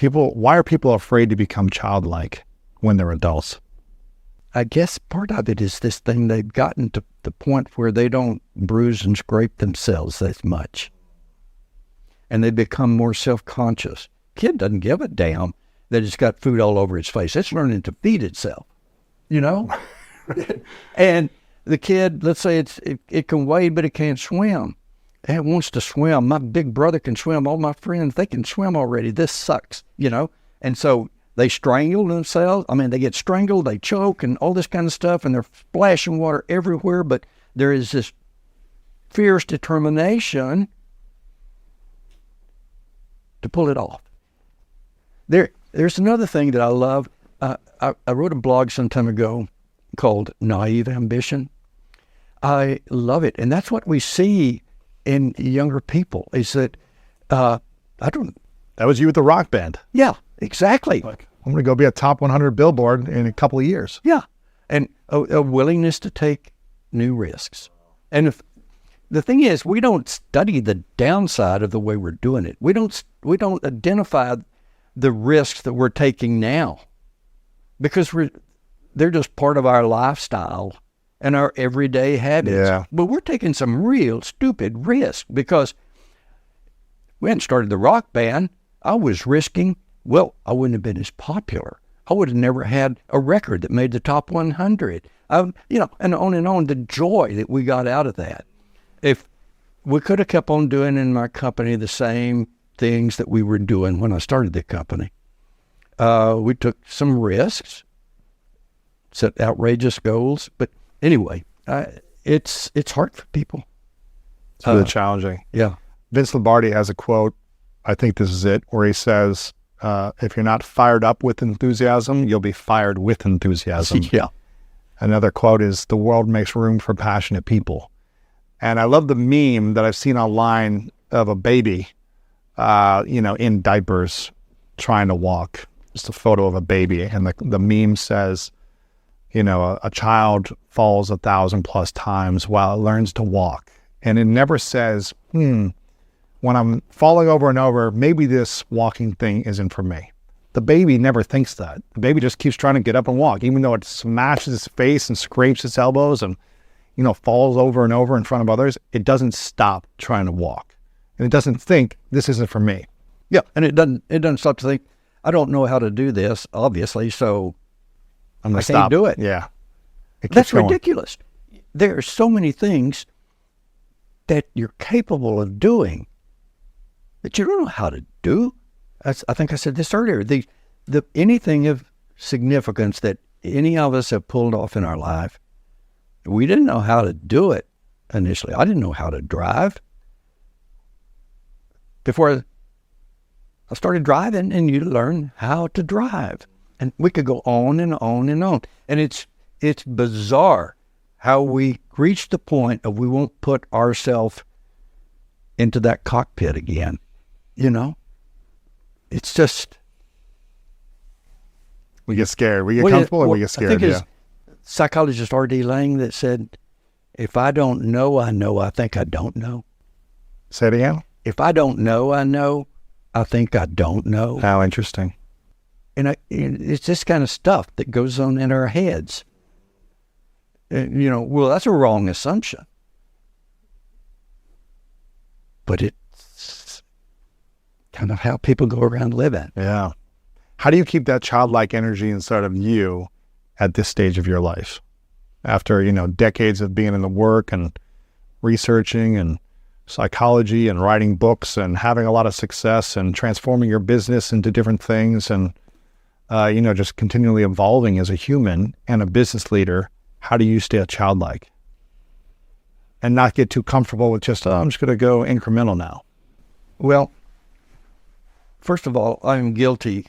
Why are people afraid to become childlike when they're adults? I guess part of it is this thing they've gotten to the point where they don't bruise and scrape themselves as much. And they become more self-conscious. Kid doesn't give a damn that it's got food all over its face. It's learning to feed itself, you know? And the kid, let's say it can wade, but it can't swim. It wants to swim. My big brother can swim. All my friends, they can swim already. This sucks, you know? And so they strangle themselves. I mean, they get strangled, they choke, and all this kind of stuff, and they're splashing water everywhere, but there is this fierce determination to pull it off. There's another thing that I love. I wrote a blog some time ago called Naive Ambition. I love it, and that's what we see in younger people. Is that That was you with the rock band. Yeah, exactly. Like, I'm going to go be a top 100 Billboard in a couple of years. Yeah, and a willingness to take new risks. And if the thing is, we don't study the downside of the way we're doing it. We don't identify the risks that we're taking now, because they're just part of our lifestyle and our everyday habits. Yeah. But we're taking some real stupid risks, because we hadn't started the rock band. I was risking, well, I wouldn't have been as popular. I would have never had a record that made the top 100. You know, and on, the joy that we got out of that. If we could have kept on doing in my company the same things that we were doing when I started the company, we took some risks, set outrageous goals. But anyway, it's hard for people. It's really challenging. Yeah. Vince Lombardi has a quote, I think this is it, where he says, if you're not fired up with enthusiasm, you'll be fired with enthusiasm. Yeah. Another quote is, the world makes room for passionate people. And I love the meme that I've seen online of a baby, in diapers trying to walk. Just a photo of a baby. And the meme says, a child falls 1,000+ times while it learns to walk. And it never says, when I'm falling over and over, maybe this walking thing isn't for me. The baby never thinks that. The baby just keeps trying to get up and walk, even though it smashes its face and scrapes its elbows and, falls over and over in front of others. It doesn't stop trying to walk. And it doesn't think, this isn't for me. Yeah, and it doesn't stop to think, I don't know how to do this, obviously, so I'm going I to stop. can't do it. Yeah. It keeps That's going. ridiculous. There are so many things that you're capable of doing that you don't know how to do. I think I said this earlier. The anything of significance that any of us have pulled off in our life, we didn't know how to do it initially. I didn't know how to drive before I started driving, and you learn how to drive, and we could go on and on and on. And it's bizarre how we reach the point of we won't put ourselves into that cockpit again. It's just, We get scared. We get comfortable and we get scared. I think it's psychologist R.D. Laing that said, if I don't know, I know, I think I don't know. Say it again. If I don't know, I know, I think I don't know. How interesting. And it's this kind of stuff that goes on in our heads. Well, that's a wrong assumption. But it's kind of how people go around living. Yeah. How do you keep that childlike energy inside of you at this stage of your life? After, decades of being in the work and researching and psychology and writing books and having a lot of success and transforming your business into different things and, just continually evolving as a human and a business leader, how do you stay childlike and not get too comfortable with just, I'm just going to go incremental now? Well, first of all, I'm guilty.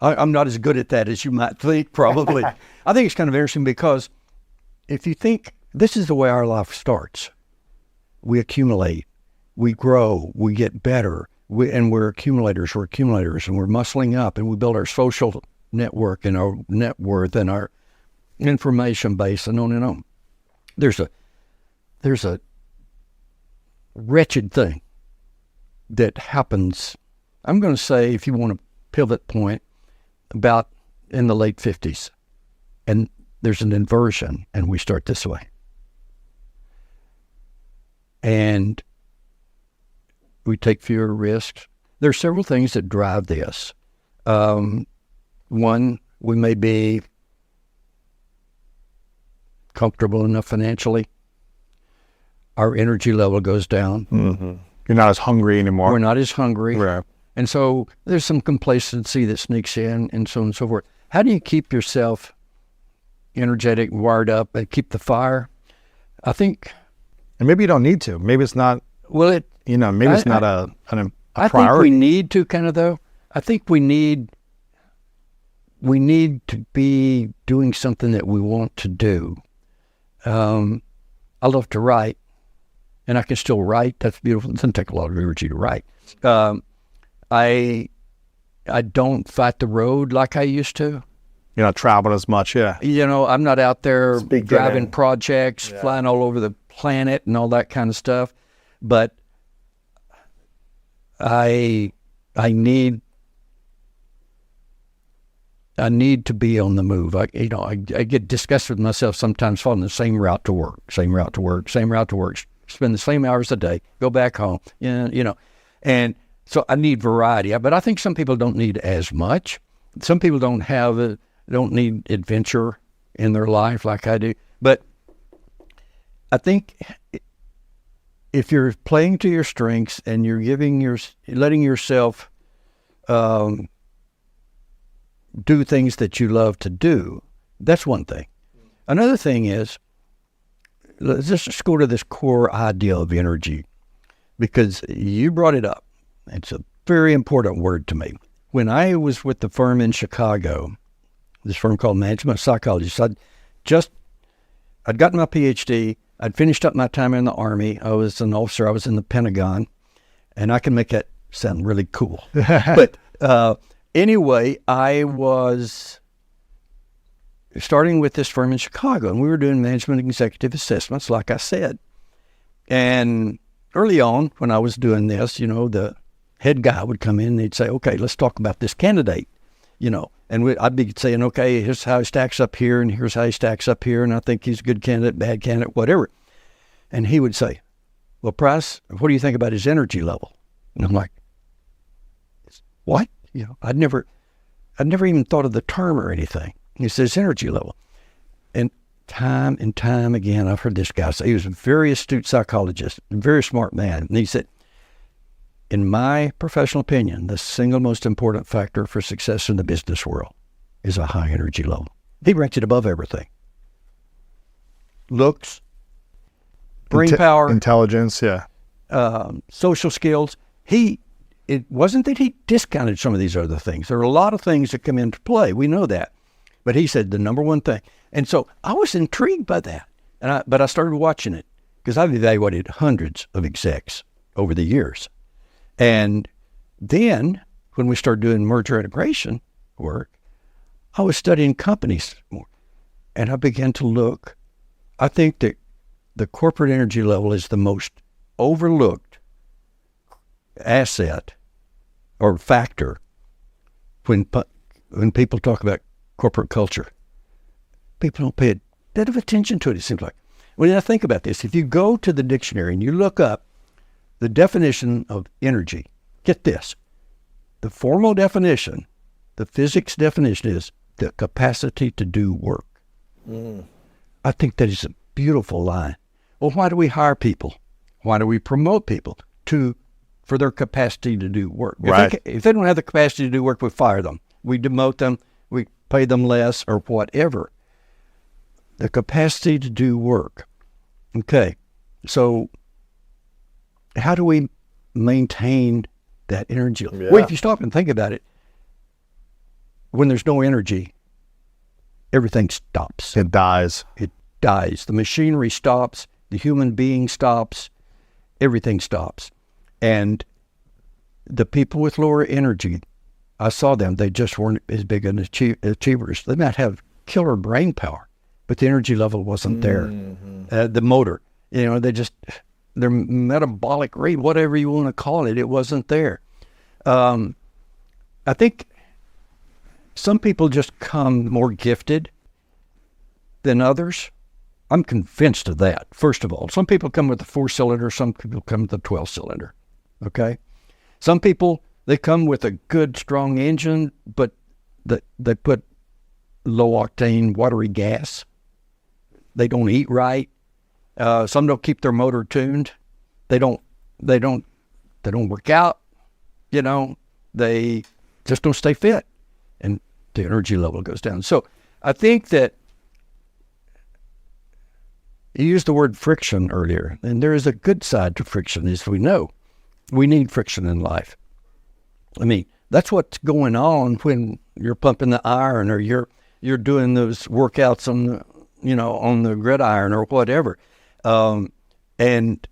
I'm not as good at that as you might think, probably. I think it's kind of interesting because if you think this is the way our life starts, we accumulate, we grow, we get better, and we're accumulators, and we're muscling up, and we build our social network and our net worth and our information base, and on and on. There's a wretched thing that happens, I'm going to say, if you want a pivot point, about in the late 50s. And there's an inversion, and we start this way. And we take fewer risks. There are several things that drive this. One, we may be comfortable enough financially. Our energy level goes down. Mm-hmm. You're not as hungry anymore. We're not as hungry. Right. And so there's some complacency that sneaks in and so on and so forth. How do you keep yourself energetic, wired up, and keep the fire? I think... And maybe you don't need to. Maybe it's not... Well, it... maybe it's not a priority. I think we need to kind of, though. I think we need to be doing something that we want to do. I love to write, and I can still write. That's beautiful. It doesn't take a lot of energy to write. I don't fight the road like I used to. You're not traveling as much, yeah. I'm not out there Speak driving in. projects, flying all over the planet and all that kind of stuff. But I need to be on the move. I get disgusted with myself sometimes following the same route to work, spend the same hours a day, go back home, and so I need variety. But I think some people don't need as much. Some people don't need adventure in their life like I do. But I think if you're playing to your strengths and you're letting yourself do things that you love to do, that's one thing. Another thing is, let's just go to this core idea of energy, because you brought it up. It's a very important word to me. When I was with the firm in Chicago, this firm called Management Psychologists, I'd gotten my PhD. I'd finished up my time in the Army. I was an officer. I was in the Pentagon, and I can make that sound really cool. But anyway, I was starting with this firm in Chicago, and we were doing management executive assessments, like I said. And early on, when I was doing this, the head guy would come in and he'd say, okay, let's talk about this candidate, and I'd be saying, okay, here's how he stacks up here, and here's how he stacks up here, and I think he's a good candidate, bad candidate, whatever. And he would say, well, Price, what do you think about his energy level? And I'm like, what? I'd never even thought of the term or anything. He says energy level. And time again, I've heard this guy say, he was a very astute psychologist, a very smart man. And he said, in my professional opinion, the single most important factor for success in the business world is a high energy level. He ranks it above everything. Looks, brain power, intelligence, yeah. social skills. It wasn't that he discounted some of these other things. There are a lot of things that come into play. We know that. But he said the number one thing. And so I was intrigued by that. But I started watching it because I've evaluated hundreds of execs over the years. And then when we started doing merger integration work, I was studying companies more. And I began to look. I think that the corporate energy level is the most overlooked asset or factor when people talk about corporate culture. People don't pay a bit of attention to it, it seems like. When I think about this, if you go to the dictionary and you look up the definition of energy, get this. The formal definition, the physics definition is the capacity to do work. I think that is a beautiful line. Well, why do we hire people? Why do we promote people? For their capacity to do work. Right. If they don't have the capacity to do work, we fire them. We demote them. We pay them less or whatever. The capacity to do work. Okay. So how do we maintain that energy? Yeah. Well, if you stop and think about it, when there's no energy, everything stops. It dies. It dies. The machinery stops. The human being stops. Everything stops. And the people with lower energy, I saw them. They just weren't as big an achievers. They might have killer brain power, but the energy level wasn't there. The motor, their metabolic rate, whatever you want to call it, it wasn't there. I think some people just come more gifted than others. I'm convinced of that, first of all. Some people come with a 4-cylinder, some people come with a 12-cylinder, okay? Some people, they come with a good, strong engine, but they put low-octane, watery gas. They don't eat right. Some don't keep their motor tuned. They don't work out, They just don't stay fit, and the energy level goes down. So I think that you used the word friction earlier, and there is a good side to friction, as we know. We need friction in life. I mean, that's what's going on when you're pumping the iron or you're doing those workouts on the gridiron or whatever. And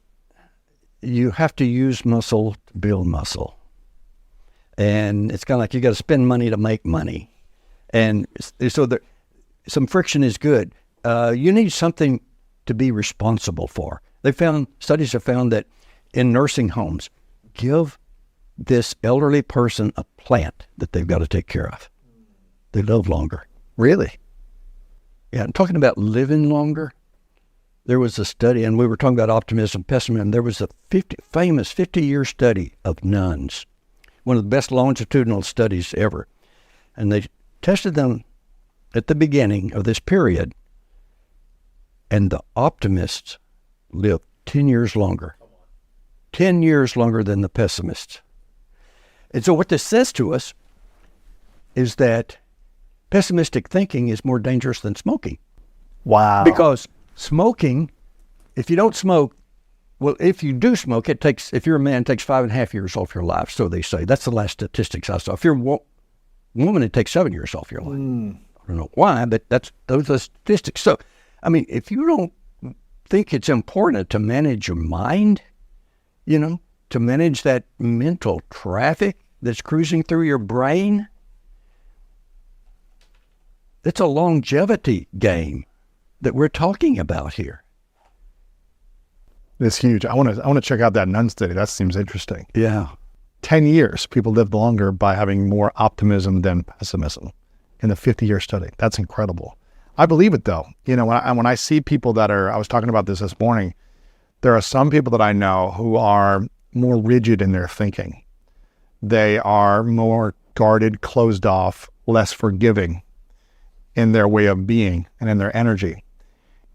you have to use muscle to build muscle. And it's kind of like you got to spend money to make money. And so some friction is good. You need something to be responsible for. Studies have found that in nursing homes, give this elderly person a plant that they've got to take care of. They live longer. Really? Yeah, I'm talking about living longer. There was a study, and we were talking about optimism, pessimism. There was a famous 50-year study of nuns, one of the best longitudinal studies ever. And they tested them at the beginning of this period, and the optimists lived 10 years longer. 10 years longer than the pessimists. And so what this says to us is that pessimistic thinking is more dangerous than smoking. Wow. Because smoking, if you don't smoke, well, if you do smoke, if you're a man, it takes 5.5 years off your life, so they say. That's the last statistics I saw. If you're a woman, it takes 7 years off your life. I don't know why, but those are statistics. So, I mean, if you don't think it's important to manage your mind, to manage that mental traffic that's cruising through your brain, it's a longevity game that we're talking about here. It's huge. I want to check out that nun study. That seems interesting. Yeah. 10 years, people lived longer by having more optimism than pessimism in the 50-year study. That's incredible. I believe it, though. When I see people that I was talking about this morning, there are some people that I know who are more rigid in their thinking. They are more guarded, closed off, less forgiving in their way of being and in their energy.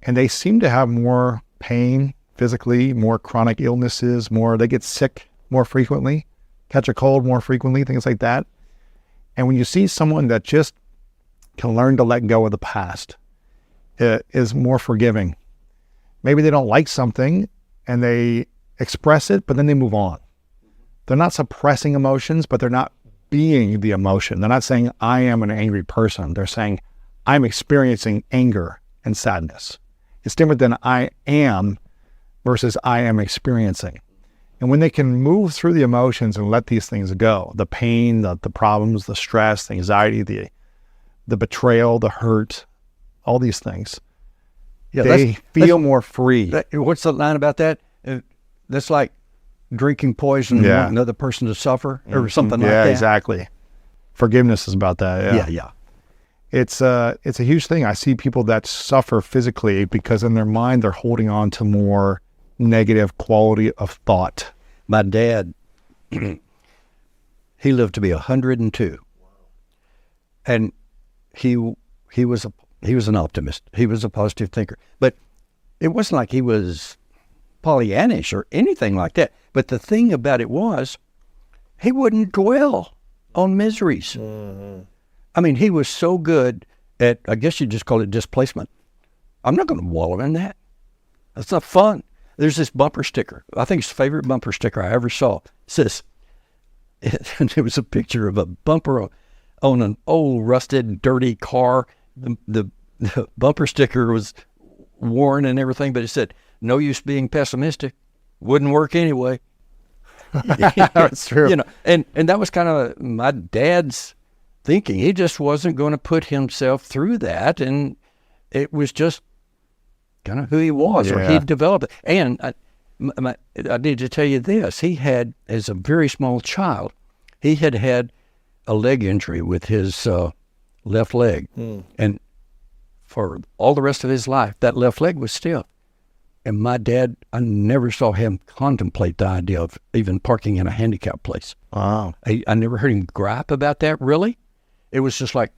And they seem to have more pain physically, more chronic illnesses, they get sick more frequently, catch a cold more frequently, things like that. And when you see someone that just can learn to let go of the past, is more forgiving. Maybe they don't like something and they express it, but then they move on. They're not suppressing emotions, but they're not being the emotion. They're not saying, I am an angry person. They're saying, I'm experiencing anger and sadness. It's different than I am versus I am experiencing. And when they can move through the emotions and let these things go, the pain, the problems, the stress, the anxiety, the betrayal, the hurt, all these things, they feel more free. What's the line about that? That's like drinking poison and wanting another person to suffer or something like that. Yeah, exactly. Forgiveness is about that. Yeah. It's a huge thing. I see people that suffer physically because in their mind they're holding on to more negative quality of thought. My dad, he lived to be 102, and he was an optimist. He was a positive thinker, but it wasn't like he was Pollyannish or anything like that. But the thing about it was, he wouldn't dwell on miseries. I mean, he was so good at, I guess you just call it displacement. I'm not going to wallow in that. That's not fun. There's this bumper sticker. I think it's the favorite bumper sticker I ever saw. It says, and it was a picture of a bumper on an old, rusted, dirty car. The bumper sticker was worn and everything, but it said, "No use being pessimistic. Wouldn't work anyway." That's true. You know, and that was kind of my dad's thinking. He just wasn't going to put himself through that, and it was just kind of who he was, or Yeah. he'd developed it. And I need to tell you this: he had, as a very small child, he had a leg injury with his left leg, and for all the rest of his life, that left leg was stiff. And my dad, I never saw him contemplate the idea of even parking in a handicap place. Wow. I never heard him gripe about that, really. It was just like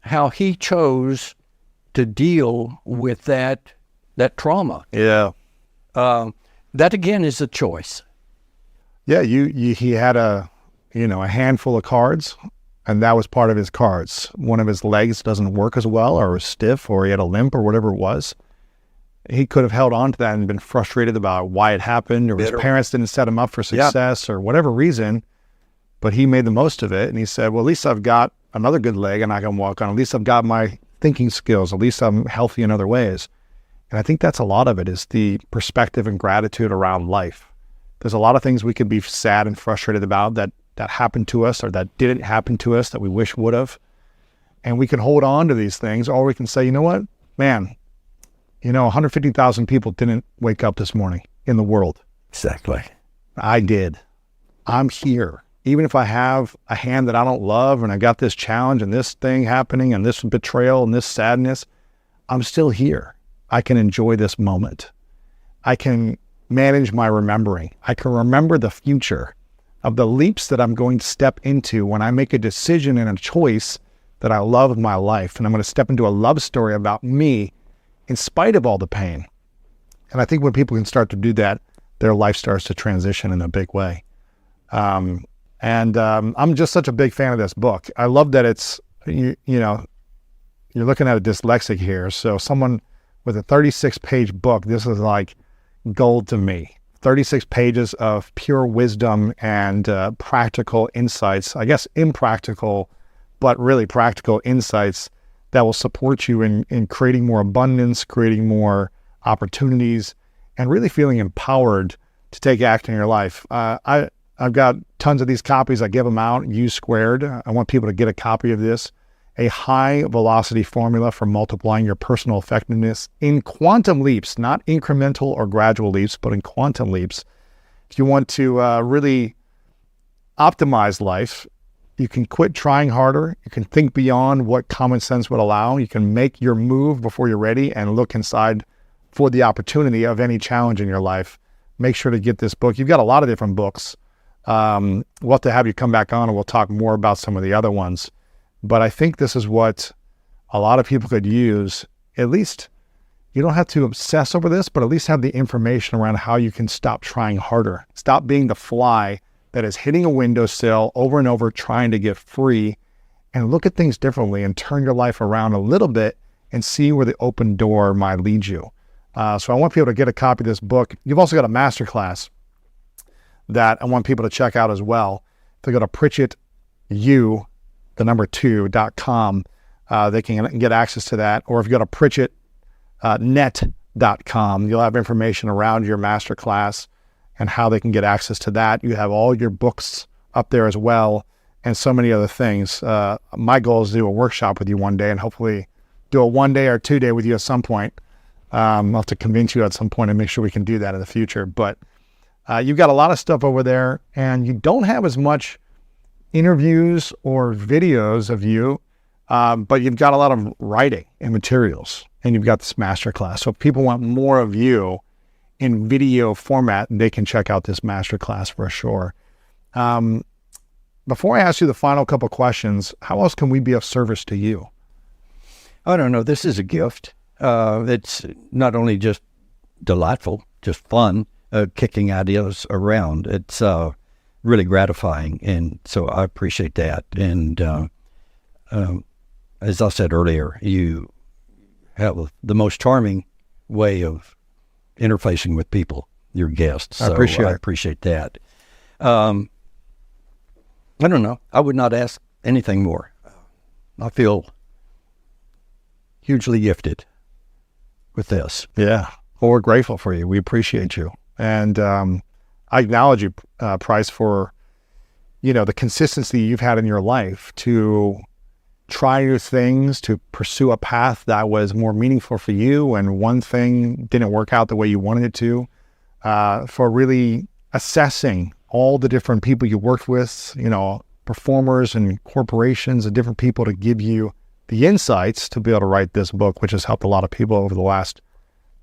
how he chose to deal with that trauma. Yeah. That, again, is a choice. Yeah, he had a handful of cards, and that was part of his cards. One of his legs doesn't work as well, or was stiff, or he had a limp, or whatever it was. He could have held on to that and been frustrated about why it happened, or his parents didn't set him up for success, or whatever reason. But he made the most of it, and he said, well, at least I've got another good leg and I can walk on. At least I've got my thinking skills. At least I'm healthy in other ways. And I think that's a lot of it, is the perspective and gratitude around life. There's a lot of things we could be sad and frustrated about that happened to us, or that didn't happen to us, that we wish would have. And we can hold on to these things, or we can say, you know what, man, 150,000 people didn't wake up this morning in the world. Exactly. I did. I'm here. Even if I have a hand that I don't love, and I got this challenge and this thing happening and this betrayal and this sadness, I'm still here. I can enjoy this moment. I can manage my remembering. I can remember the future of the leaps that I'm going to step into when I make a decision and a choice that I love in my life. And I'm going to step into a love story about me in spite of all the pain. And I think when people can start to do that, their life starts to transition in a big way. I'm just such a big fan of this book. I love that it's, you're looking at a dyslexic here. So someone with a 36-page book, this is like gold to me. 36 pages of pure wisdom and practical insights, I guess impractical, but really practical insights that will support you in creating more abundance, creating more opportunities, and really feeling empowered to take action in your life. I've got tons of these copies. I give them out, U Squared. I want people to get a copy of this. A high velocity formula for multiplying your personal effectiveness in quantum leaps, not incremental or gradual leaps, but in quantum leaps. If you want to really optimize life, you can quit trying harder. You can think beyond what common sense would allow. You can make your move before you're ready and look inside for the opportunity of any challenge in your life. Make sure to get this book. You've got a lot of different books. We'll have to have you come back on and we'll talk more about some of the other ones. But I think this is what a lot of people could use. At least you don't have to obsess over this, but at least have the information around how you can stop trying harder. Stop being the fly that is hitting a windowsill over and over trying to get free, and look at things differently and turn your life around a little bit and see where the open door might lead you. So I want people to get a copy of this book. You've also got a masterclass that I want people to check out as well. If they go to PritchettU2.com, they can get access to that. Or if you go to PritchettNet.com, you'll have information around your masterclass and how they can get access to that. You have all your books up there as well, and so many other things. My goal is to do a workshop with you one day, and hopefully do a 1 day or 2 day with you at some point. I'll have to convince you at some point and make sure we can do that in the future. But you've got a lot of stuff over there, and you don't have as much interviews or videos of you, but you've got a lot of writing and materials, and you've got this masterclass. So if people want more of you in video format, they can check out this masterclass for sure. Before I ask you the final couple questions, how else can we be of service to you? I don't know. This is a gift. It's not only just delightful, just fun, kicking ideas around. It's really gratifying, and so I appreciate that. And as I said earlier, you have the most charming way of interfacing with people, your guests. So I appreciate that. I don't know. I would not ask anything more. I feel hugely gifted with this. Yeah. Well, we're grateful for you. We appreciate you. And I acknowledge you, Price, for, the consistency you've had in your life to try new things, to pursue a path that was more meaningful for you, and one thing didn't work out the way you wanted it to, for really assessing all the different people you worked with, performers and corporations and different people to give you the insights to be able to write this book, which has helped a lot of people over the last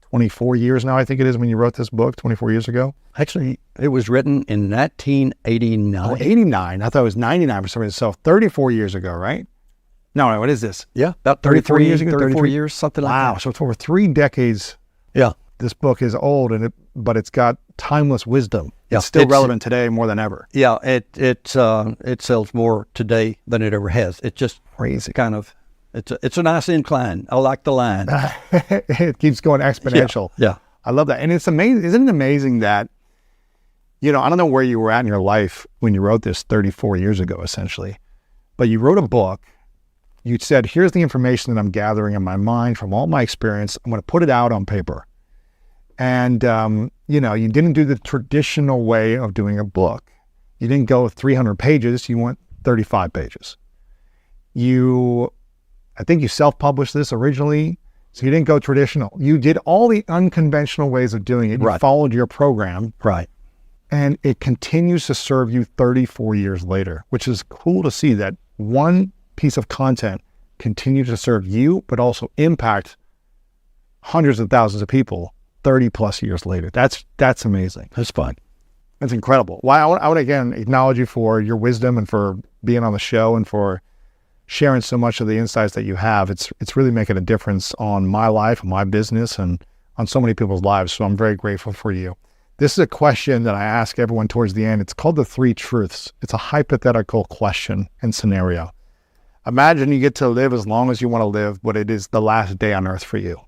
24 years now, I think it is, when you wrote this book 24 years ago. Actually, it was written in 1989. Oh, 89. I thought it was 99 for some reason. So 34 years ago, right? No, what is this? Yeah, about 34 years ago, 34 33? years, something like Wow. that. So it's over 3 decades. Yeah. This book is old, but it's got timeless wisdom. Yeah, It's still it's- relevant today more than ever. Yeah, it sells more today than it ever has. It's just Crazy. kind of, it's a nice incline. I like the line. It keeps going exponential. Yeah. I love that. And it's amazing. Isn't it amazing that, I don't know where you were at in your life when you wrote this 34 years ago, essentially, but you wrote a book. You said, here's the information that I'm gathering in my mind from all my experience. I'm going to put it out on paper. And, you didn't do the traditional way of doing a book. You didn't go 300 pages. You went 35 pages. I think you self-published this originally, so you didn't go traditional. You did all the unconventional ways of doing it. You Right. followed your program, Right. and it continues to serve you 34 years later, which is cool to see that one piece of content continues to serve you, but also impact hundreds of thousands of people 30 plus years later. That's amazing. That's fine. That's incredible. Well, I want to again acknowledge you for your wisdom and for being on the show and for sharing so much of the insights that you have. It's really making a difference on my life, my business, and on so many people's lives. So I'm very grateful for you. This is a question that I ask everyone towards the end. It's called the 3 truths. It's a hypothetical question and scenario. Imagine you get to live as long as you want to live, but it is the last day on earth for you.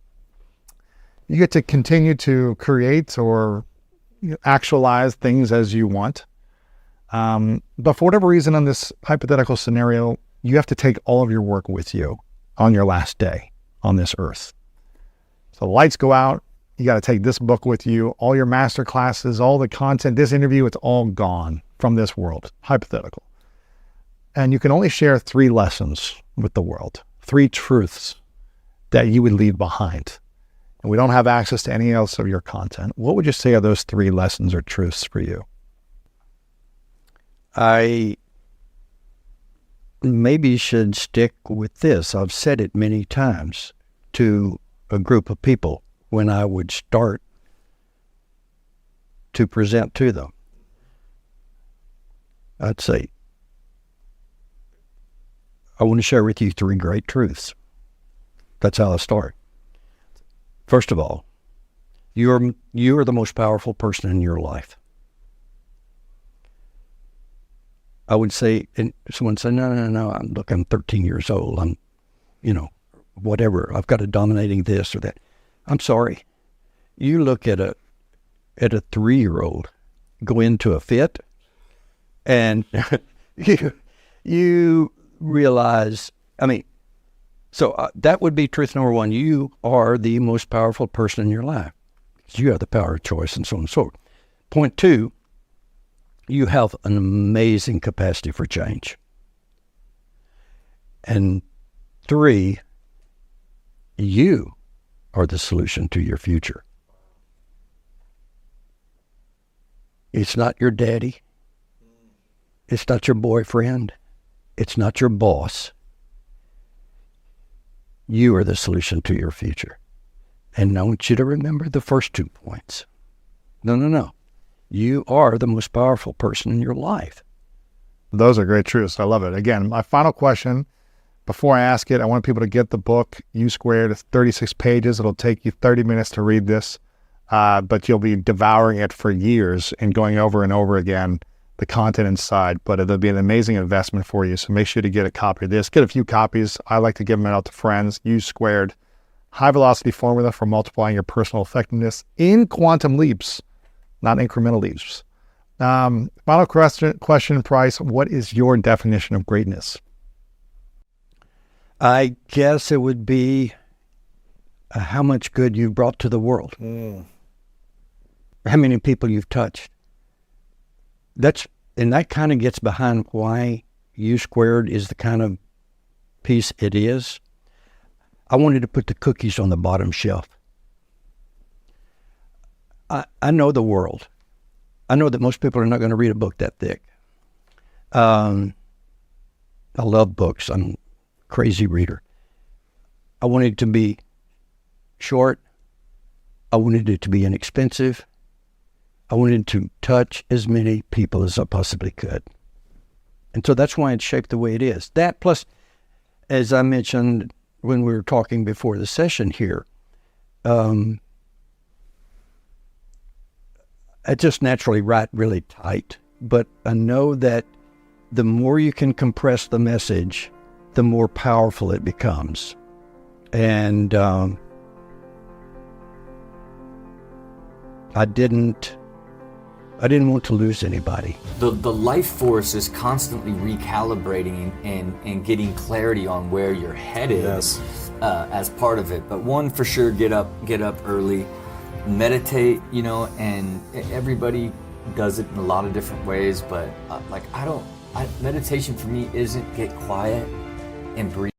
You get to continue to create or actualize things as you want. But for whatever reason on this hypothetical scenario, you have to take all of your work with you on your last day on this earth. So the lights go out. You got to take this book with you, all your master classes, all the content, this interview, it's all gone from this world, hypothetical. And you can only share 3 lessons with the world, 3 truths that you would leave behind. And we don't have access to any else of your content. What would you say are those 3 lessons or truths for you? I maybe should stick with this. I've said it many times to a group of people when I would start to present to them. I'd say, I want to share with you 3 great truths. That's how I start. First of all, you are the most powerful person in your life. I would say, and someone said, no, I'm 13 years old. I'm, whatever. I've got a dominating this or that. I'm sorry. You look at a 3-year-old go into a fit, and you realize, so that would be truth number 1. You are the most powerful person in your life. You have the power of choice and so on and so forth. Point 2, you have an amazing capacity for change. And 3, you are the solution to your future. It's not your daddy. It's not your boyfriend. It's not your boss. You are the solution to your future. And I want you to remember the first 2 points. No. You are the most powerful person in your life. Those are great truths. I love it. Again, my final question, before I ask it, I want people to get the book, U Squared. It's 36 pages. It'll take you 30 minutes to read this. but you'll be devouring it for years and going over and over again the content inside. But it'll be an amazing investment for you. So make sure to get a copy of this. Get a few copies. I like to give them out to friends. U squared, high velocity formula for multiplying your personal effectiveness in quantum leaps, not incremental leaps. Final question, Price. What is your definition of greatness? I guess it would be how much good you've brought to the world. How many people you've touched. And that kind of gets behind why U squared is the kind of piece it is. I wanted to put the cookies on the bottom shelf. I know the world. I know that most people are not going to read a book that thick. I love books. I'm a crazy reader. I wanted it to be short. I wanted it to be inexpensive. I wanted to touch as many people as I possibly could. And so that's why it's shaped the way it is. That plus, as I mentioned when we were talking before the session here, I just naturally write really tight. But I know that the more you can compress the message, the more powerful it becomes. And I didn't want to lose anybody. The life force is constantly recalibrating and getting clarity on where your head is as part of it. But one, for sure, get up early, meditate, and everybody does it in a lot of different ways. But meditation for me isn't get quiet and breathe.